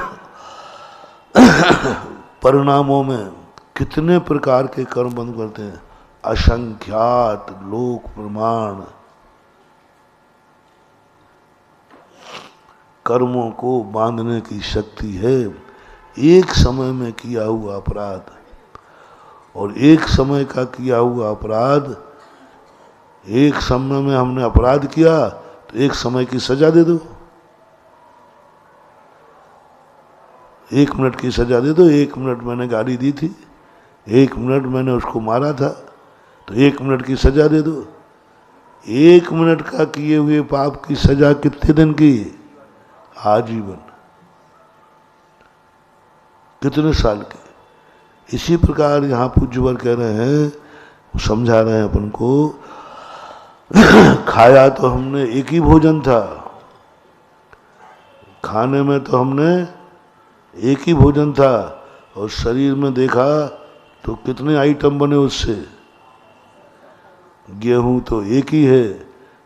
परिणामों में कितने प्रकार के कर्म बंद करते हैं, असंख्यात लोक प्रमाण। कर्मों को बांधने की शक्ति है। एक समय में किया हुआ अपराध और एक समय का किया हुआ अपराध, एक समय में हमने अपराध किया तो एक समय की सजा दे दो, 1 मिनट की सजा दे दो। 1 मिनट मैंने गाली दी थी, 1 मिनट मैंने उसको मारा था तो 1 मिनट की सजा दे दो। 1 मिनट का किए हुए पाप की सजा कितने दिन की? आजीवन। कितने साल की? इसी प्रकार यहाँ पूज्यवर कह रहे हैं, समझा रहे हैं अपन को, खाया तो हमने एक ही भोजन था, खाने में तो हमने एक ही भोजन था, और शरीर में देखा तो कितने आइटम बने उससे। गेहूं तो एक ही है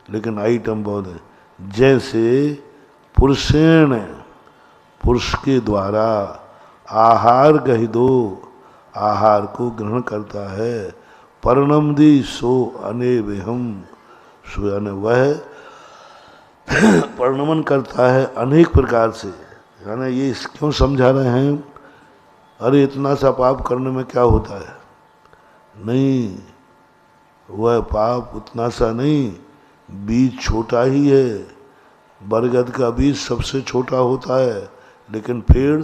लेकिन आइटम बहुत है। जैसे पुरुषेण, पुरुष के द्वारा आहार गहिदो, आहार को ग्रहण करता है, पर्णमदि सो अनेवेहम, सो यानी वह वर्णमन करता है अनेक प्रकार से। यानी ये क्यों समझा रहे हैं? अरे इतना सा पाप करने में क्या होता है? नहीं, वह पाप उतना सा नहीं, बीज छोटा ही है। बरगद का बीज सबसे छोटा होता है, लेकिन पेड़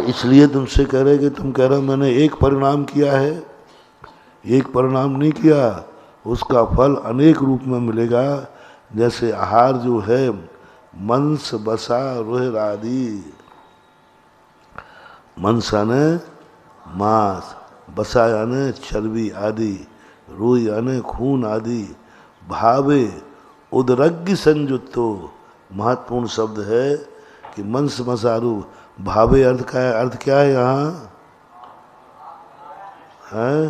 इसलिए तुमसे कह रहे कि तुम कह रहे मैंने एक परिणाम किया है, एक परिणाम नहीं किया, उसका फल अनेक रूप में मिलेगा। जैसे आहार जो है, मंस बसा रोह आदि, मंस यानी मांस, बसा यानी चर्बी आदि, रोह यानी खून आदि, भावे उदरग्य संयुक्तो, महत्वपूर्ण शब्द है कि मंस मसारू। भावे अर्थ का है, अर्थ क्या है यहाँ है?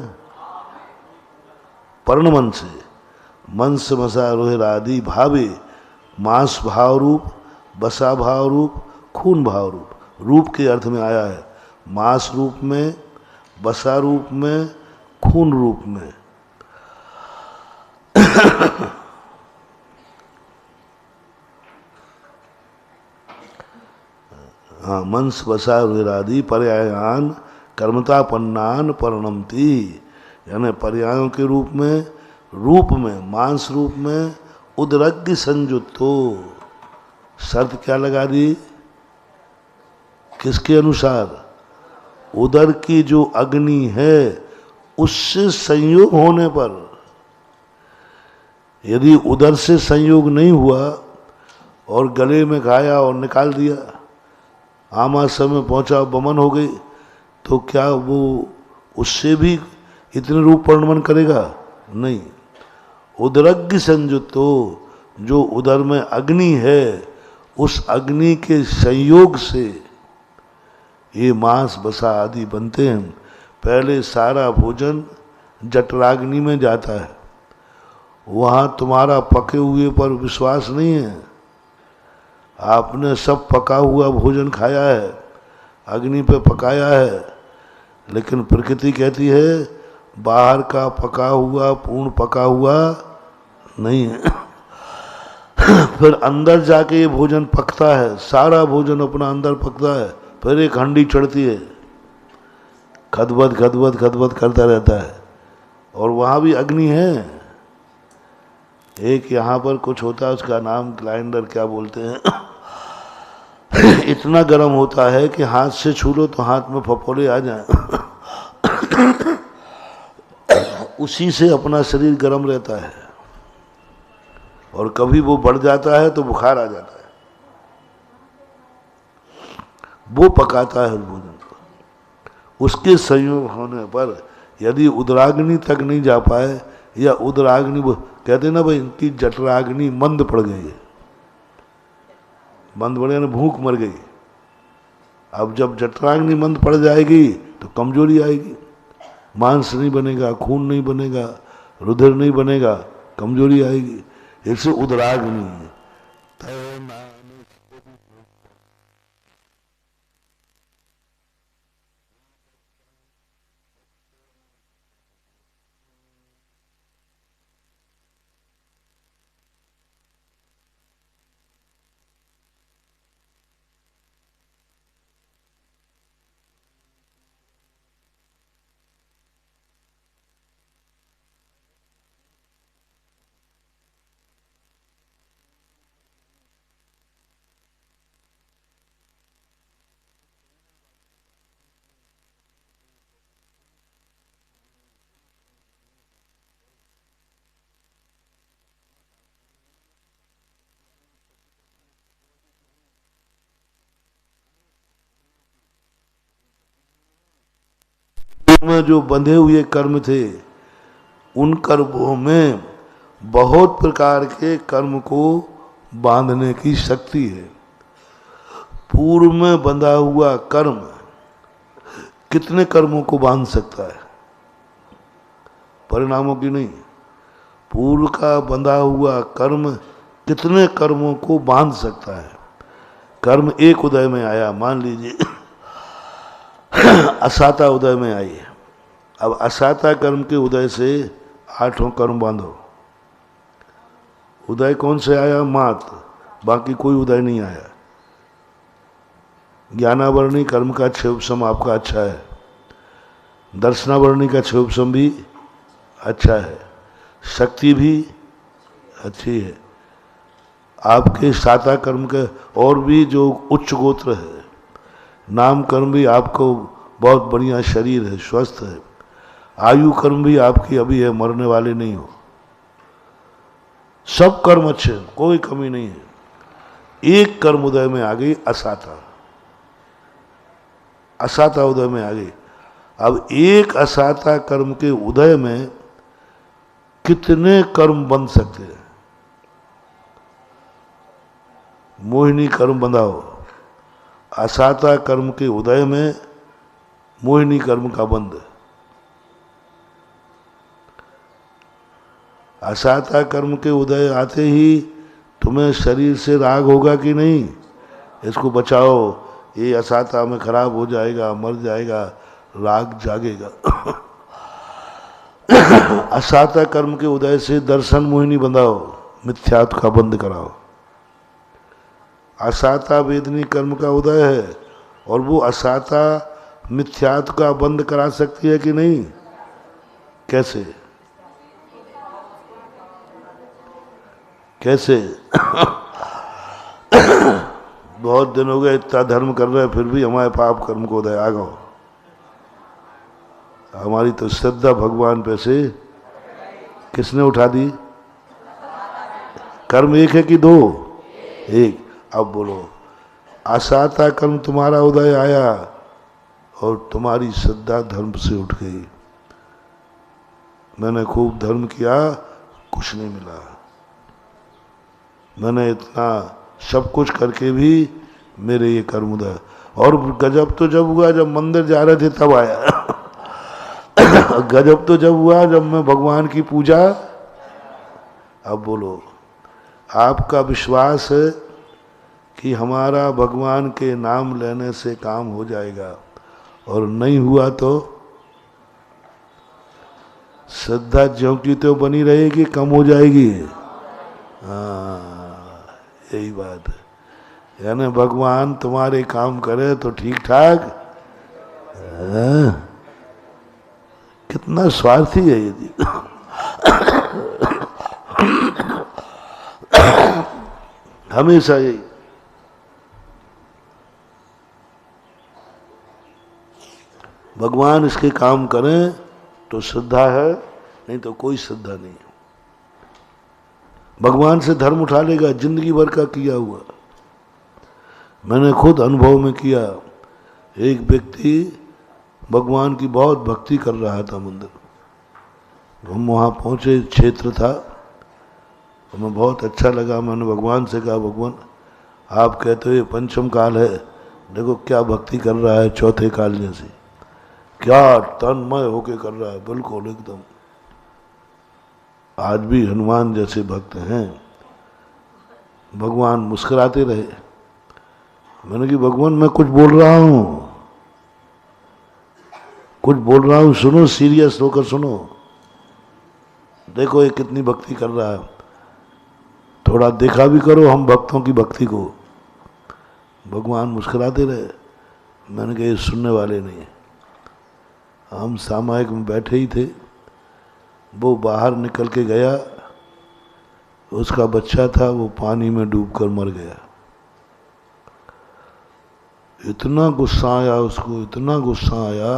पर्णमन से, मंस मसा रोहिर आदि, भावे मांस भाव रूप, बसा भाव रूप, खून भाव रूप, रूप के अर्थ में आया है। मांस रूप में, बसा रूप में, खून रूप में। हाँ, मंस बसा रोहिरादि पर्यायान कर्मतापन्नान परिणमती, यानी पर्यायों के रूप में मांस रूप में उदरग्य संयुक्तो। शर्त क्या लगा दी? किसके अनुसार? उदर की जो अग्नि है उससे संयोग होने पर। यदि उदर से संयोग नहीं हुआ और गले में खाया और निकाल दिया, आमाशय में पहुंचा, बमन हो गई, तो क्या वो उससे भी इतने रूप परिणमन करेगा? नहीं। उदरग्य संयुक्तो, जो उदर में अग्नि है उस अग्नि के संयोग से ये मांस बसा आदि बनते हैं। पहले सारा भोजन जठराग्नि में जाता है, वहाँ तुम्हारा पके हुए पर विश्वास नहीं है। आपने सब पका हुआ भोजन खाया है, अग्नि पे पकाया है, लेकिन प्रकृति कहती है बाहर का पका हुआ पूर्ण पका हुआ नहीं है। फिर अंदर जाके ये भोजन पकता है, सारा भोजन अपना अंदर पकता है, फिर एक हंडी चढ़ती है, खदबद खदबद खदबद करता रहता है, और वहाँ भी अग्नि है। एक यहाँ पर कुछ होता है, उसका नाम ग्राइंडर क्या बोलते हैं, इतना गर्म होता है कि हाथ से छू लो तो हाथ में फफोले आ जाएं। उसी से अपना शरीर गर्म रहता है, और कभी वो बढ़ जाता है तो बुखार आ जाता है। वो पकाता है भोजन को। उसके संयोग होने पर यदि उदराग्नि तक नहीं जा पाए, या उदराग्नि, कहते ना भाई इनकी जठराग्नि मंद पड़ गई है, मंद पड़ गई, भूख मर गई। अब जब जठराग्नि मंद पड़ जाएगी तो कमजोरी आएगी, मांस नहीं बनेगा, खून नहीं बनेगा, रुधिर नहीं बनेगा, कमजोरी आएगी। इससे उदराग्नि है। पूर्व में जो बंधे हुए कर्म थे उन कर्मों में बहुत प्रकार के कर्म को बांधने की शक्ति है। पूर्व में बंधा हुआ कर्म कितने कर्मों को बांध सकता है? परिणामों की नहीं, पूर्व का बंधा हुआ कर्म कितने कर्मों को बांध सकता है? कर्म एक उदय में आया, मान लीजिए असाता उदय में आई है। अब असाता कर्म के उदय से 8 कर्म बांधो। उदय कौन से आया? मात्र, बाकी कोई उदय नहीं आया। ज्ञानावरणी कर्म का क्षयोपशम आपका अच्छा है, दर्शनावरणी का क्षयोपशम भी अच्छा है, शक्ति भी अच्छी है। आपके साता कर्म के और भी जो उच्च गोत्र है, नाम कर्म भी आपको बहुत बढ़िया शरीर है, स्वस्थ है। आयु कर्म भी आपकी अभी है, मरने वाले नहीं हो। सब कर्म अच्छे, कोई कमी नहीं है। एक कर्म उदय में आ गई, असाता, असाता उदय में आ गई। अब एक असाता कर्म के उदय में कितने कर्म बन सकते हैं? मोहिनी कर्म बंधाओ। असाता कर्म के उदय में मोहिनी कर्म का बंध। असाता कर्म के उदय आते ही तुम्हें शरीर से राग होगा कि नहीं? इसको बचाओ, ये असाता में खराब हो जाएगा, मर जाएगा, राग जागेगा। असाता कर्म के उदय से दर्शन मोहिनी बंधाओ, मिथ्यात्व का बंद कराओ। असाता वेदनी कर्म का उदय है और वो असाता मिथ्यात्व का बंद करा सकती है कि नहीं? कैसे कैसे? बहुत दिन हो गए इतना धर्म कर रहे हैं, फिर भी हमारे पाप कर्म को उदय आ गो। हमारी तो श्रद्धा भगवान पे से किसने उठा दी? कर्म एक है कि दो? एक। अब बोलो, असाता कर्म तुम्हारा उदय आया और तुम्हारी श्रद्धा धर्म से उठ गई। मैंने खूब धर्म किया, कुछ नहीं मिला। मैंने इतना सब कुछ करके भी मेरे ये कर्म उदय। और गजब तो जब हुआ जब मंदिर जा रहे थे तब आया। गजब तो जब हुआ जब मैं भगवान की पूजा। अब बोलो, आपका विश्वास है कि हमारा भगवान के नाम लेने से काम हो जाएगा, और नहीं हुआ तो श्रद्धा ज्यों की तो बनी रहेगी, कम हो जाएगी। हाँ, यही बात है। यानी भगवान तुम्हारे काम करे तो ठीक ठाक। कितना स्वार्थी है ये जी। हमेशा यही। भगवान इसके काम करें तो श्रद्धा है, नहीं तो कोई श्रद्धा नहीं है। भगवान से धर्म उठा लेगा, जिंदगी भर का किया हुआ। मैंने खुद अनुभव में किया। एक व्यक्ति भगवान की बहुत भक्ति कर रहा था मंदिर। हम वहाँ पहुँचे, क्षेत्र था, हमें बहुत अच्छा लगा। मैंने भगवान से कहा, भगवान आप कहते हो ये पंचम काल है, देखो क्या भक्ति कर रहा है, चौथे काल जैसी, क्या तन्मय होके कर रहा है, बिल्कुल एकदम। आज भी हनुमान जैसे भक्त हैं। भगवान मुस्कुराते रहे। मैंने कहा भगवान मैं कुछ बोल रहा हूँ, कुछ बोल रहा हूँ, सुनो, सीरियस होकर सुनो। देखो ये कितनी भक्ति कर रहा है, थोड़ा देखा भी करो हम भक्तों की भक्ति को। भगवान मुस्कुराते रहे। मैंने कहा ये सुनने वाले नहीं है। हम सामायिक में बैठे ही थे, वो बाहर निकल के गया, उसका बच्चा था, वो पानी में डूबकर मर गया। इतना गुस्सा आया उसको, इतना गुस्सा आया,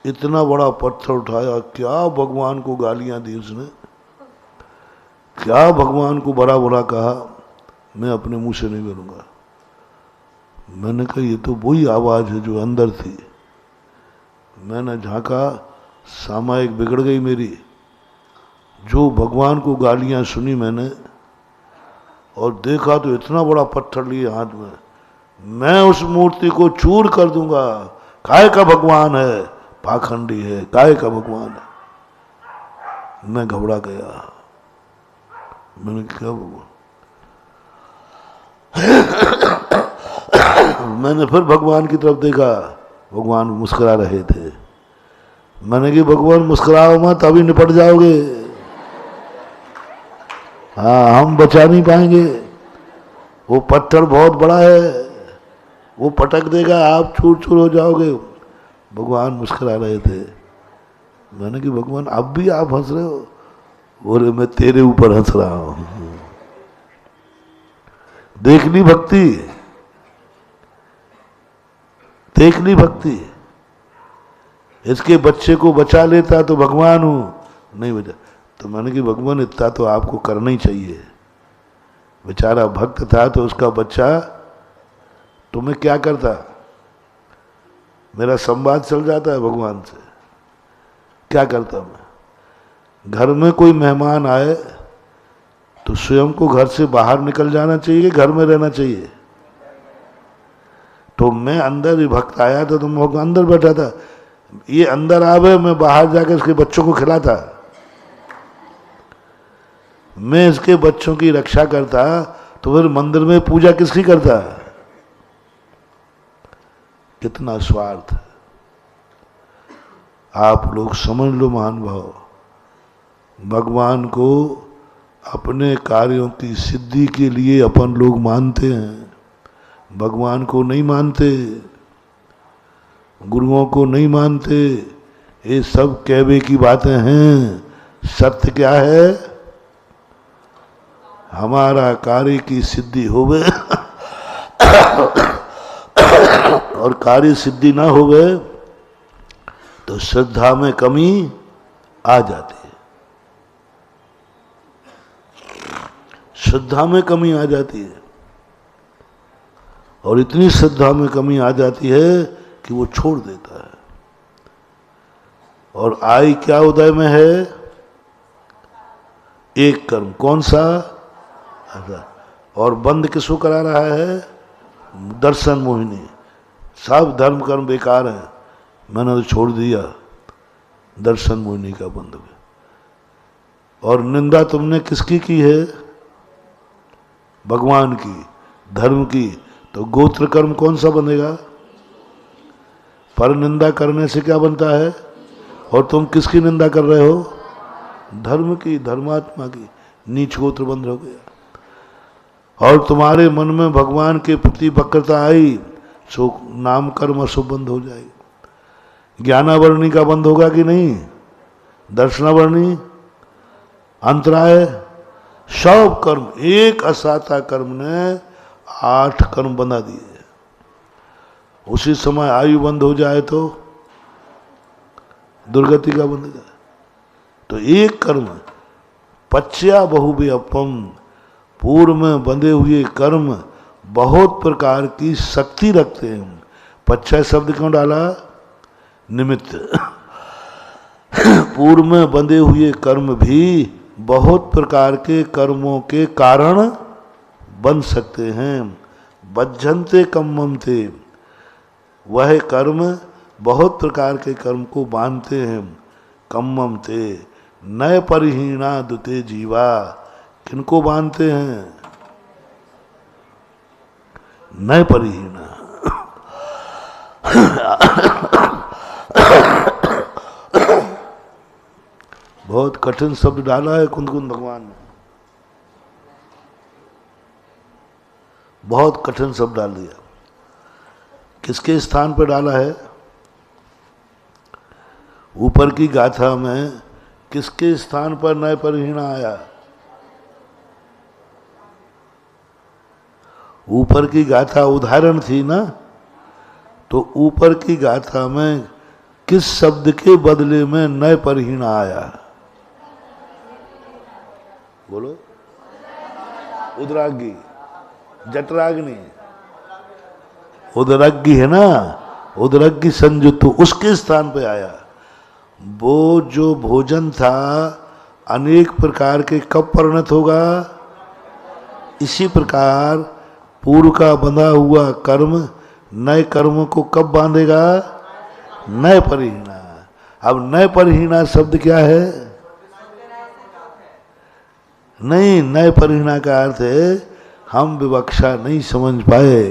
इतना बड़ा पत्थर उठाया, क्या भगवान को गालियां दी उसने, क्या भगवान को बड़ा बुरा कहा। मैं अपने मुंह से नहीं बोलूंगा। मैंने कहा ये तो वही आवाज है जो अंदर थी। मैंने झांका, सामायिक बिगड़ गई मेरी। जो भगवान को गालियां सुनी मैंने, और देखा तो इतना बड़ा पत्थर लिए हाथ में, मैं उस मूर्ति को चूर कर दूंगा। काय का भगवान है, पाखंडी है, काय का भगवान है। मैं घबरा गया। मैंने क्या भगवान, मैंने फिर भगवान की तरफ देखा, भगवान मुस्कुरा रहे थे। मैंने कि भगवान मुस्कुराओ मत, अभी निपट जाओगे। हाँ, हम बचा नहीं पाएंगे, वो पत्थर बहुत बड़ा है, वो पटक देगा, आप चूर चूर हो जाओगे। भगवान मुस्कुरा रहे थे। मैंने कि भगवान अब भी आप हंस रहे हो? बोले मैं तेरे ऊपर हंस रहा हूं। देख ली भक्ति, देख ली भक्ति। इसके बच्चे को बचा लेता तो भगवान हूं, नहीं बचा। तो मैंने कि भगवान इतना तो आपको करना ही चाहिए। बेचारा भक्त था तो उसका बच्चा तुम्हें क्या करता? मेरा संवाद चल जाता है भगवान से, क्या करता मैं? घर में कोई मेहमान आए तो स्वयं को घर से बाहर निकल जाना चाहिए कि घर में रहना चाहिए? तो मैं अंदर ही भक्त आया था तो मैं अंदर बैठा था, ये अंदर आवे, मैं बाहर जाकर इसके बच्चों को खिलाता, मैं इसके बच्चों की रक्षा करता, तो फिर मंदिर में पूजा किसकी करता? कितना स्वार्थ। आप लोग समझ लो महान भाव, भगवान को अपने कार्यों की सिद्धि के लिए अपन लोग मानते हैं, भगवान को नहीं मानते, गुरुओं को नहीं मानते। ये सब कहवे की बातें हैं। सत्य क्या है? हमारा कार्य की सिद्धि होवे और कार्य सिद्धि ना होवे तो श्रद्धा में कमी आ जाती है, श्रद्धा में कमी आ जाती है। और इतनी श्रद्धा में कमी आ जाती है कि वो छोड़ देता है। और आई क्या उदय में है? एक कर्म, कौन सा? और बंद किसको करा रहा है? दर्शन मोहिनी। सब धर्म कर्म बेकार है, मैंने तो छोड़ दिया, दर्शन मोहिनी का बंद हो। और निंदा तुमने किसकी की है? भगवान की, धर्म की। तो गोत्र कर्म कौन सा बनेगा? पर निंदा करने से क्या बनता है? और तुम किसकी निंदा कर रहे हो? धर्म की, धर्मात्मा की। नीच गोत्र बंद हो गया। और तुम्हारे मन में भगवान के प्रति वक्रता आई, सो नाम कर्म अशुभ बंद हो जाएगा। ज्ञानावरणी का बंद होगा कि नहीं? दर्शनावरणी, अंतराय, सब कर्म। एक असाता कर्म ने 8 कर्म बना दिए। उसी समय आयु बंद हो जाए तो दुर्गति का बंद हो जाए। तो एक कर्म, पच्च्या बहुव्यपम, पूर्व में बंधे हुए कर्म बहुत प्रकार की शक्ति रखते हैं। पच्चा शब्द क्यों डाला? निमित्त। पूर्व में बंधे हुए कर्म भी बहुत प्रकार के कर्मों के कारण बन सकते हैं। बज्जन्ते कम्मन्ते, वह कर्म बहुत प्रकार के कर्म को बांधते हैं। कम्मन्ते नय परिहीणा दुते जीवा, किनको बांधते हैं? नय परिहीणा। बहुत कठिन शब्द डाला है कुंद भगवान ने, बहुत कठिन शब्द डाल दिया। किसके स्थान पर डाला है? ऊपर की गाथा में किसके स्थान पर नय परिहीणा आया? ऊपर की गाथा उदाहरण थी ना, तो ऊपर की गाथा में किस शब्द के बदले में नय परिहीणा आया? बोलो। उदराग्नि, जठराग्नि। उदराग्नि है ना, उदरग्नि संयुक्त, उसके स्थान पे आया। वो जो भोजन था अनेक प्रकार के कब परिणत होगा? इसी प्रकार पूर्व का बंधा हुआ कर्म नए कर्मों को कब बांधेगा? नए परिहीना। अब नए परिहीना शब्द क्या है? नहीं, नए परिहीना का अर्थ है हम विवक्षा नहीं समझ पाए।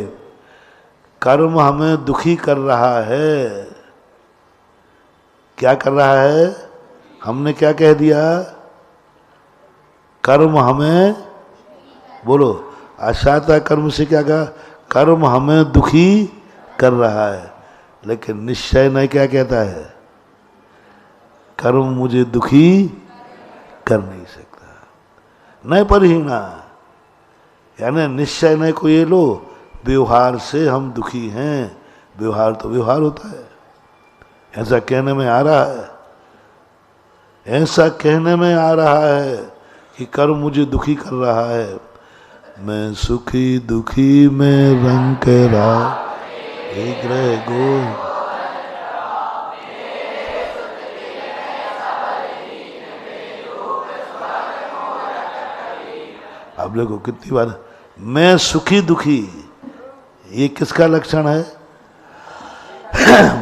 कर्म हमें दुखी कर रहा है। क्या कर रहा है? हमने क्या कह दिया? कर्म हमें, बोलो, आशाता कर्म से क्या कहा? कर्म हमें दुखी कर रहा है। लेकिन निश्चय नहीं क्या कहता है? कर्म मुझे दुखी कर नहीं सकता। नए परिहीना यानी निश्चय नहीं को ये लो, व्यवहार से हम दुखी हैं। व्यवहार तो व्यवहार होता है, ऐसा कहने में आ रहा है, ऐसा कहने में आ रहा है कि कर्म मुझे दुखी कर रहा है। मैं सुखी दुखी में रंग करा एक रह गो। अब देखो कितनी बार मैं सुखी दुखी, ये किसका लक्षण है?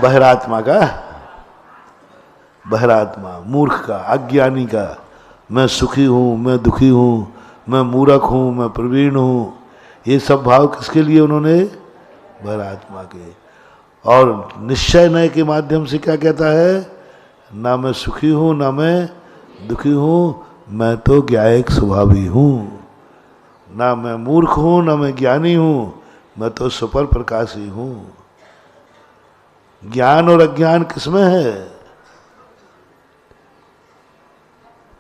बहिरात्मा का, बहिरात्मा, मूर्ख का, अज्ञानी का। मैं सुखी हूँ, मैं दुखी हूँ, मैं मूर्ख हूँ, मैं प्रवीण हूँ, ये सब भाव किसके लिए उन्होंने? बहिरात्मा के। और निश्चय नय के माध्यम से क्या कहता है? ना मैं सुखी हूँ ना मैं दुखी हूँ, मैं तो ज्ञायक स्वभावी हूँ। ना मैं मूर्ख हूँ ना मैं ज्ञानी हूँ, मैं तो सुपर प्रकाशी हूँ। ज्ञान और अज्ञान किसमें है?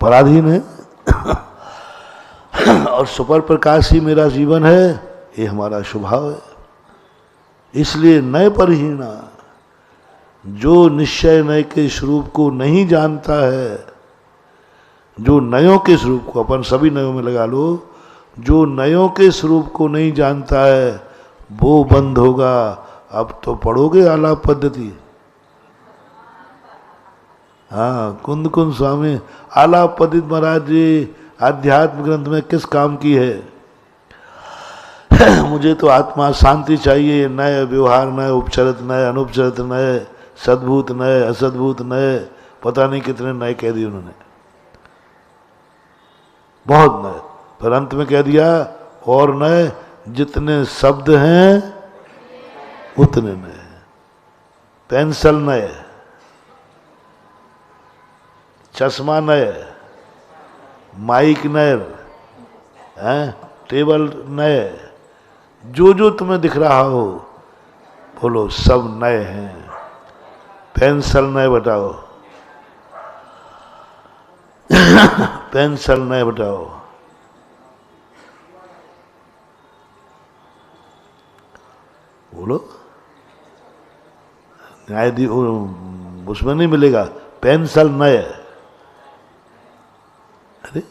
पराधीन है। और सुपर प्रकाश ही मेरा जीवन है, ये हमारा स्वभाव है। इसलिए नय परिहीना, जो निश्चय नय के स्वरूप को नहीं जानता है, जो नयों के स्वरूप को, अपन सभी नयों में लगा लो, जो नयों के स्वरूप को नहीं जानता है वो बंद होगा। अब तो पढ़ोगे आलाप पद्धति। हाँ, कुंद कुंद स्वामी आलाप पद्धति महाराज जी आध्यात्म ग्रंथ में किस काम की है? मुझे तो आत्मा शांति चाहिए, नए व्यवहार, नए उपचरित, नए अनुपचरित, नए सद्भूत, नए असद्भूत, नए पता नहीं कितने नए कह दिए उन्होंने, बहुत नए। फिर अंत में कह दिया और नए, जितने शब्द हैं उतने नए। पेंसिल नए, चश्मा नए, माइक नए, हैं, टेबल नए, जो जो तुम्हें दिख रहा हो बोलो सब नए हैं। पेंसिल नए बताओ, पेंसिल नए बताओ। बोलो, न्यायाधीश उसमें नहीं मिलेगा पेंसिल नए। अरे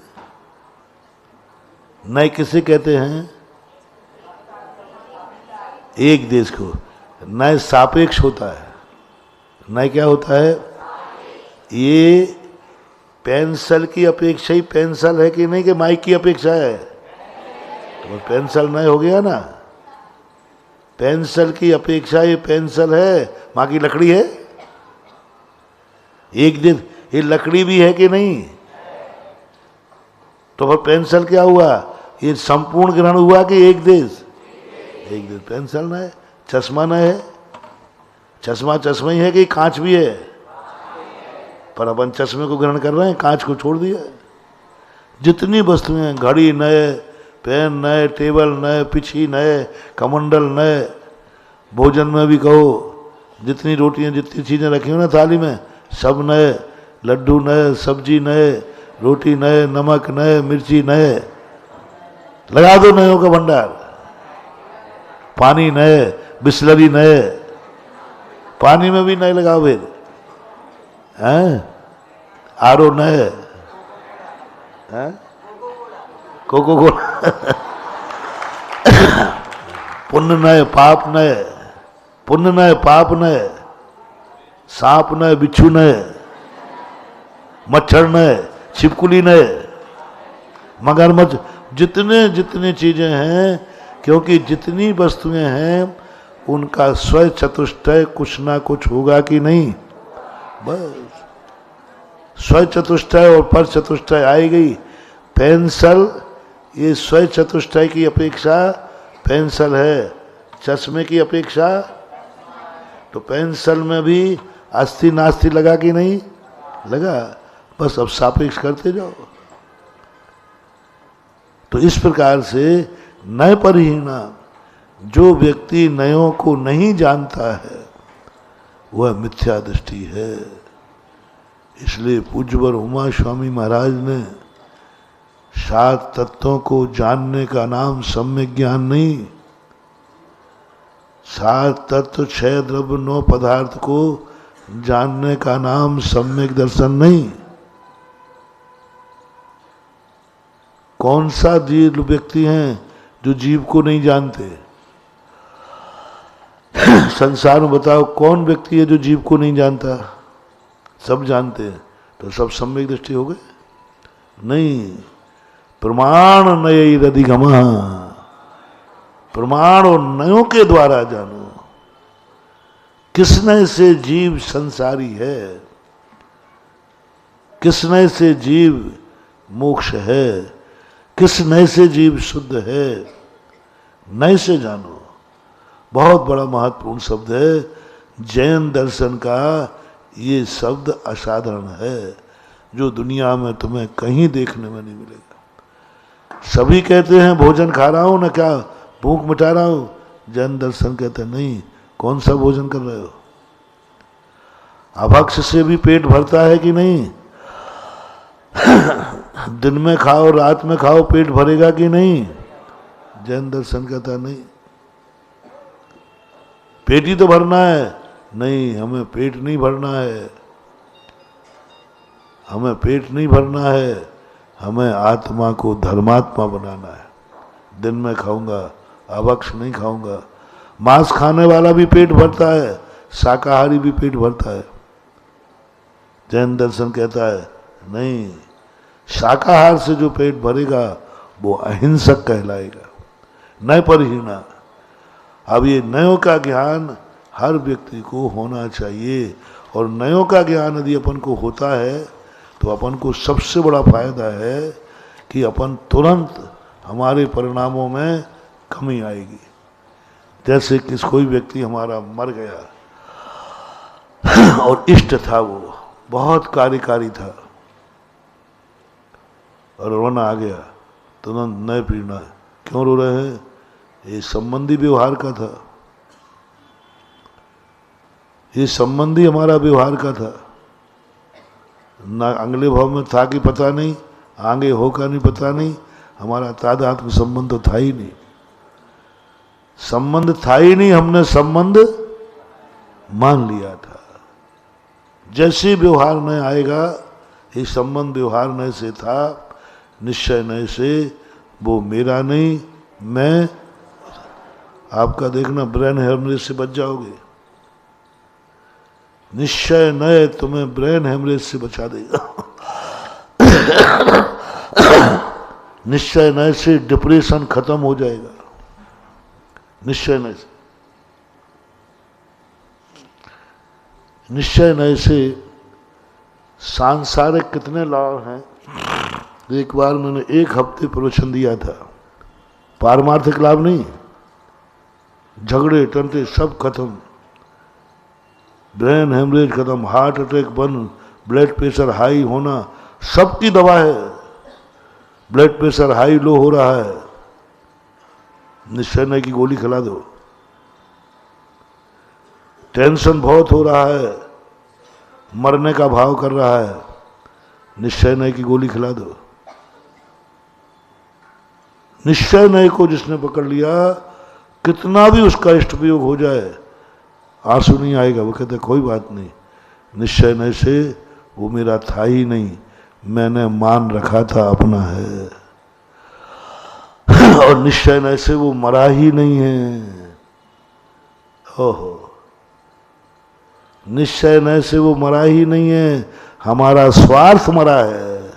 नए किसे कहते हैं? एक देश को। नए सापेक्ष होता है। नए क्या होता है? ये पेंसिल की अपेक्षा ही पेंसिल है कि नहीं, कि माइक की अपेक्षा है? तो पेंसिल नए हो गया ना। पेंसिल की अपेक्षा ये पेंसिल है, माँ की लकड़ी है। एक दिन ये लकड़ी भी है कि नहीं? तो फिर पेंसिल क्या हुआ? ये संपूर्ण ग्रहण हुआ कि एक देश? एक देश। पेंसिल न है। चश्मा न है, चश्मा चश्मा ही है कि कांच भी है? पर अपन चश्मे को ग्रहण कर रहे हैं, कांच को छोड़ दिया। जितनी वस्तुएं, घड़ी नए, पेन नए, टेबल नए, पिछी नए, कमंडल नए, भोजन में भी कहो, जितनी रोटियां, जितनी चीजें रखी हो ना थाली में, सब नए। लड्डू नए, सब्जी नए, रोटी नए, नमक नए, मिर्ची नए। लगा दो नयों का भंडार। पानी नए, बिस्लरी नए, पानी में भी नए लगाओ फिर, हैं? आरो नए, हैं? Coca Cola. पुण्य नए, पाप नए, पुण्य न, पाप न, सांप न, बिच्छू न, मच्छर न, छिपकली न, मगरमच्छ, जितने जितने चीजें हैं, क्योंकि जितनी वस्तुएं हैं उनका स्वयं चतुष्टय कुछ ना कुछ होगा कि नहीं। बस स्वयं चतुष्टय और पर चतुष्टय आई गई। पेंसिल ये स्वयं चतुष्टय की अपेक्षा पेंसिल है, चश्मे की अपेक्षा। तो पेंसिल में भी अस्थि नास्ति लगा कि नहीं लगा, बस अब सापेक्ष करते जाओ। तो इस प्रकार से नय परिहीना, जो व्यक्ति नयों को नहीं जानता है वह मिथ्या दृष्टि है। इसलिए पूज्यवर उमा स्वामी महाराज ने 7 तत्वों को जानने का नाम सम्यक ज्ञान नहीं, 7 तत्व 6 द्रव्य 9 पदार्थ को जानने का नाम सम्यक दर्शन नहीं। कौन सा जीव व्यक्ति हैं जो जीव को नहीं जानते? संसार में बताओ कौन व्यक्ति है जो जीव को नहीं जानता? सब जानते हैं, तो सब सम्यक दृष्टि हो गए? नहीं। प्रमाण नय रधिगम, प्रमाण और नयों के द्वारा जानो। किस नय से जीव संसारी है, किस नय से जीव मोक्ष है, किस नय से जीव शुद्ध है, नय से जानो। बहुत बड़ा महत्वपूर्ण शब्द है। जैन दर्शन का ये शब्द असाधारण है, जो दुनिया में तुम्हें कहीं देखने में नहीं मिलेगा। सभी कहते हैं भोजन खा रहा हूं ना, क्या भूख मिटा रहा हूं। जैन दर्शन कहते हैं नहीं, कौन सा भोजन कर रहे हो? अभक्ष से भी पेट भरता है कि नहीं? दिन में खाओ रात में खाओ पेट भरेगा कि नहीं? जैन दर्शन कहता नहीं, पेट ही तो भरना है। नहीं, हमें पेट नहीं भरना है, हमें पेट नहीं भरना है, हमें आत्मा को धर्मात्मा बनाना है। दिन में खाऊंगा, अभक्ष नहीं खाऊंगा। मांस खाने वाला भी पेट भरता है, शाकाहारी भी पेट भरता है। जैन दर्शन कहता है नहीं, शाकाहार से जो पेट भरेगा वो अहिंसक कहलाएगा, नय परिहीना। अब ये नयों का ज्ञान हर व्यक्ति को होना चाहिए, और नयों का ज्ञान यदि अपन को होता है तो अपन को सबसे बड़ा फायदा है कि अपन तुरंत हमारे परिणामों में कमी आएगी। जैसे कि कोई व्यक्ति हमारा मर गया और इष्ट था, वो बहुत कार्यकारी था और रोना आ गया, तुरंत नए पीड़ना। क्यों रो रहे हैं? ये संबंधी व्यवहार का था, ये संबंधी हमारा व्यवहार का था ना। अगले भाव में था कि पता नहीं, आगे होगा नहीं पता नहीं, हमारा तादात्म्य संबंध तो था ही नहीं, संबंध था ही नहीं, हमने संबंध मान लिया था। जैसे व्यवहार न आएगा, ये संबंध व्यवहार न से था, निश्चय न से वो मेरा नहीं, मैं। आपका देखना ब्रेन हेमरेज से बच जाओगे। निश्चय नय तुम्हें ब्रेन हेमरेज से बचा देगा। निश्चय नय से डिप्रेशन खत्म हो जाएगा। निश्चय नय से, निश्चय नय से सांसारिक कितने लाभ हैं। एक बार मैंने 1 हफ्ते प्रवचन दिया था, पारमार्थिक लाभ नहीं, झगड़े टंटे सब खत्म, ब्रेन हेमरेज खत्म, हार्ट अटैक बंद, ब्लड प्रेशर हाई होना सबकी दवा है। ब्लड प्रेशर हाई लो हो रहा है, निश्चय नय की गोली खिला दो। टेंशन बहुत हो रहा है, मरने का भाव कर रहा है, निश्चय नय की गोली खिला दो। निश्चय नय को जिसने पकड़ लिया, कितना भी उसका इष्ट वियोग हो जाए, आंसू नहीं आएगा। वो कहते कोई बात नहीं, निश्चय नय से वो मेरा था ही नहीं, मैंने मान रखा था अपना है। और निश्चय नय से वो मरा ही नहीं है। ओहो, निश्चय नय से वो मरा ही नहीं है, हमारा स्वार्थ मरा है।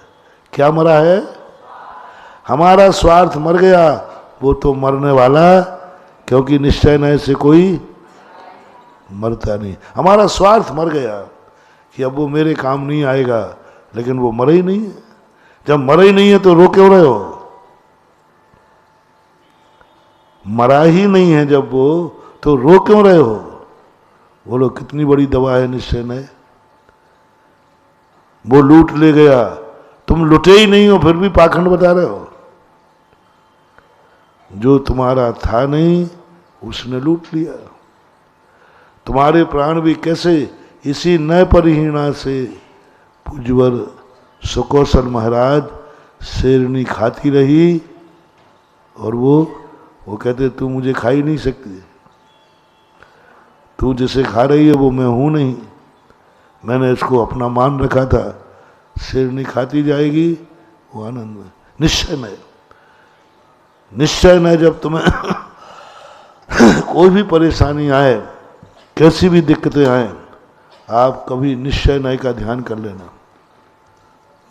क्या मरा है? हमारा स्वार्थ मर गया। वो तो मरने वाला, क्योंकि निश्चय नय से कोई मरता नहीं। हमारा स्वार्थ मर गया कि अब वो मेरे काम नहीं आएगा, लेकिन वो मरा ही नहीं है। जब मरा ही नहीं है तो रो क्यों रहे हो? मरा ही नहीं है जब वो, तो रो क्यों रहे हो? बोलो कितनी बड़ी दवा है निश्चय नय। वो लूट ले गया, तुम लुटे ही नहीं हो फिर भी पाखंड बता रहे हो। जो तुम्हारा था नहीं उसने लूट लिया। तुम्हारे प्राण भी कैसे इसी नय परिहीणा से पूज्यवर सुकौशल महाराज शेरनी खाती रही, और वो कहते तू मुझे खा ही नहीं सकती, तू जिसे खा रही है वो मैं हूं नहीं, मैंने इसको अपना मान रखा था, शेरनी खाती जाएगी। वो आनंद में निश्चय नय। निश्चय नय जब तुम्हें कोई भी परेशानी आए, कैसी भी दिक्कतें आए, आप कभी निश्चय नय का ध्यान कर लेना।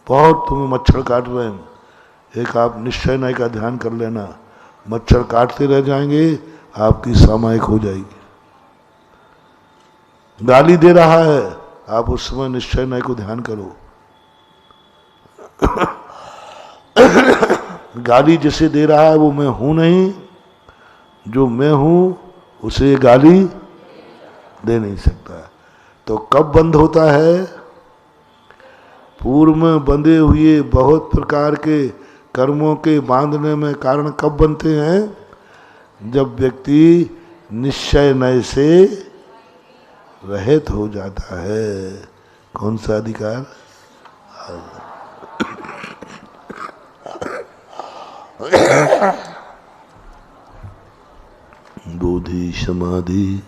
बहुत तुम्हें मच्छर काट रहे हैं, एक आप निश्चय नय का ध्यान कर लेना, मच्छर काटते रह जाएंगे, आपकी सामायिक हो जाएगी। गाली दे रहा है, आप उस समय निश्चय नय को ध्यान करो। गाली जिसे दे रहा है वो मैं हूं नहीं, जो मैं हूं उसे गाली दे नहीं सकता। तो कब बंद होता है? पूर्व में बंधे हुए बहुत प्रकार के कर्मों के बांधने में कारण कब बनते हैं? जब व्यक्ति निश्चय नय से रहित हो जाता है। कौन सा अधिकार? बोधि समाधि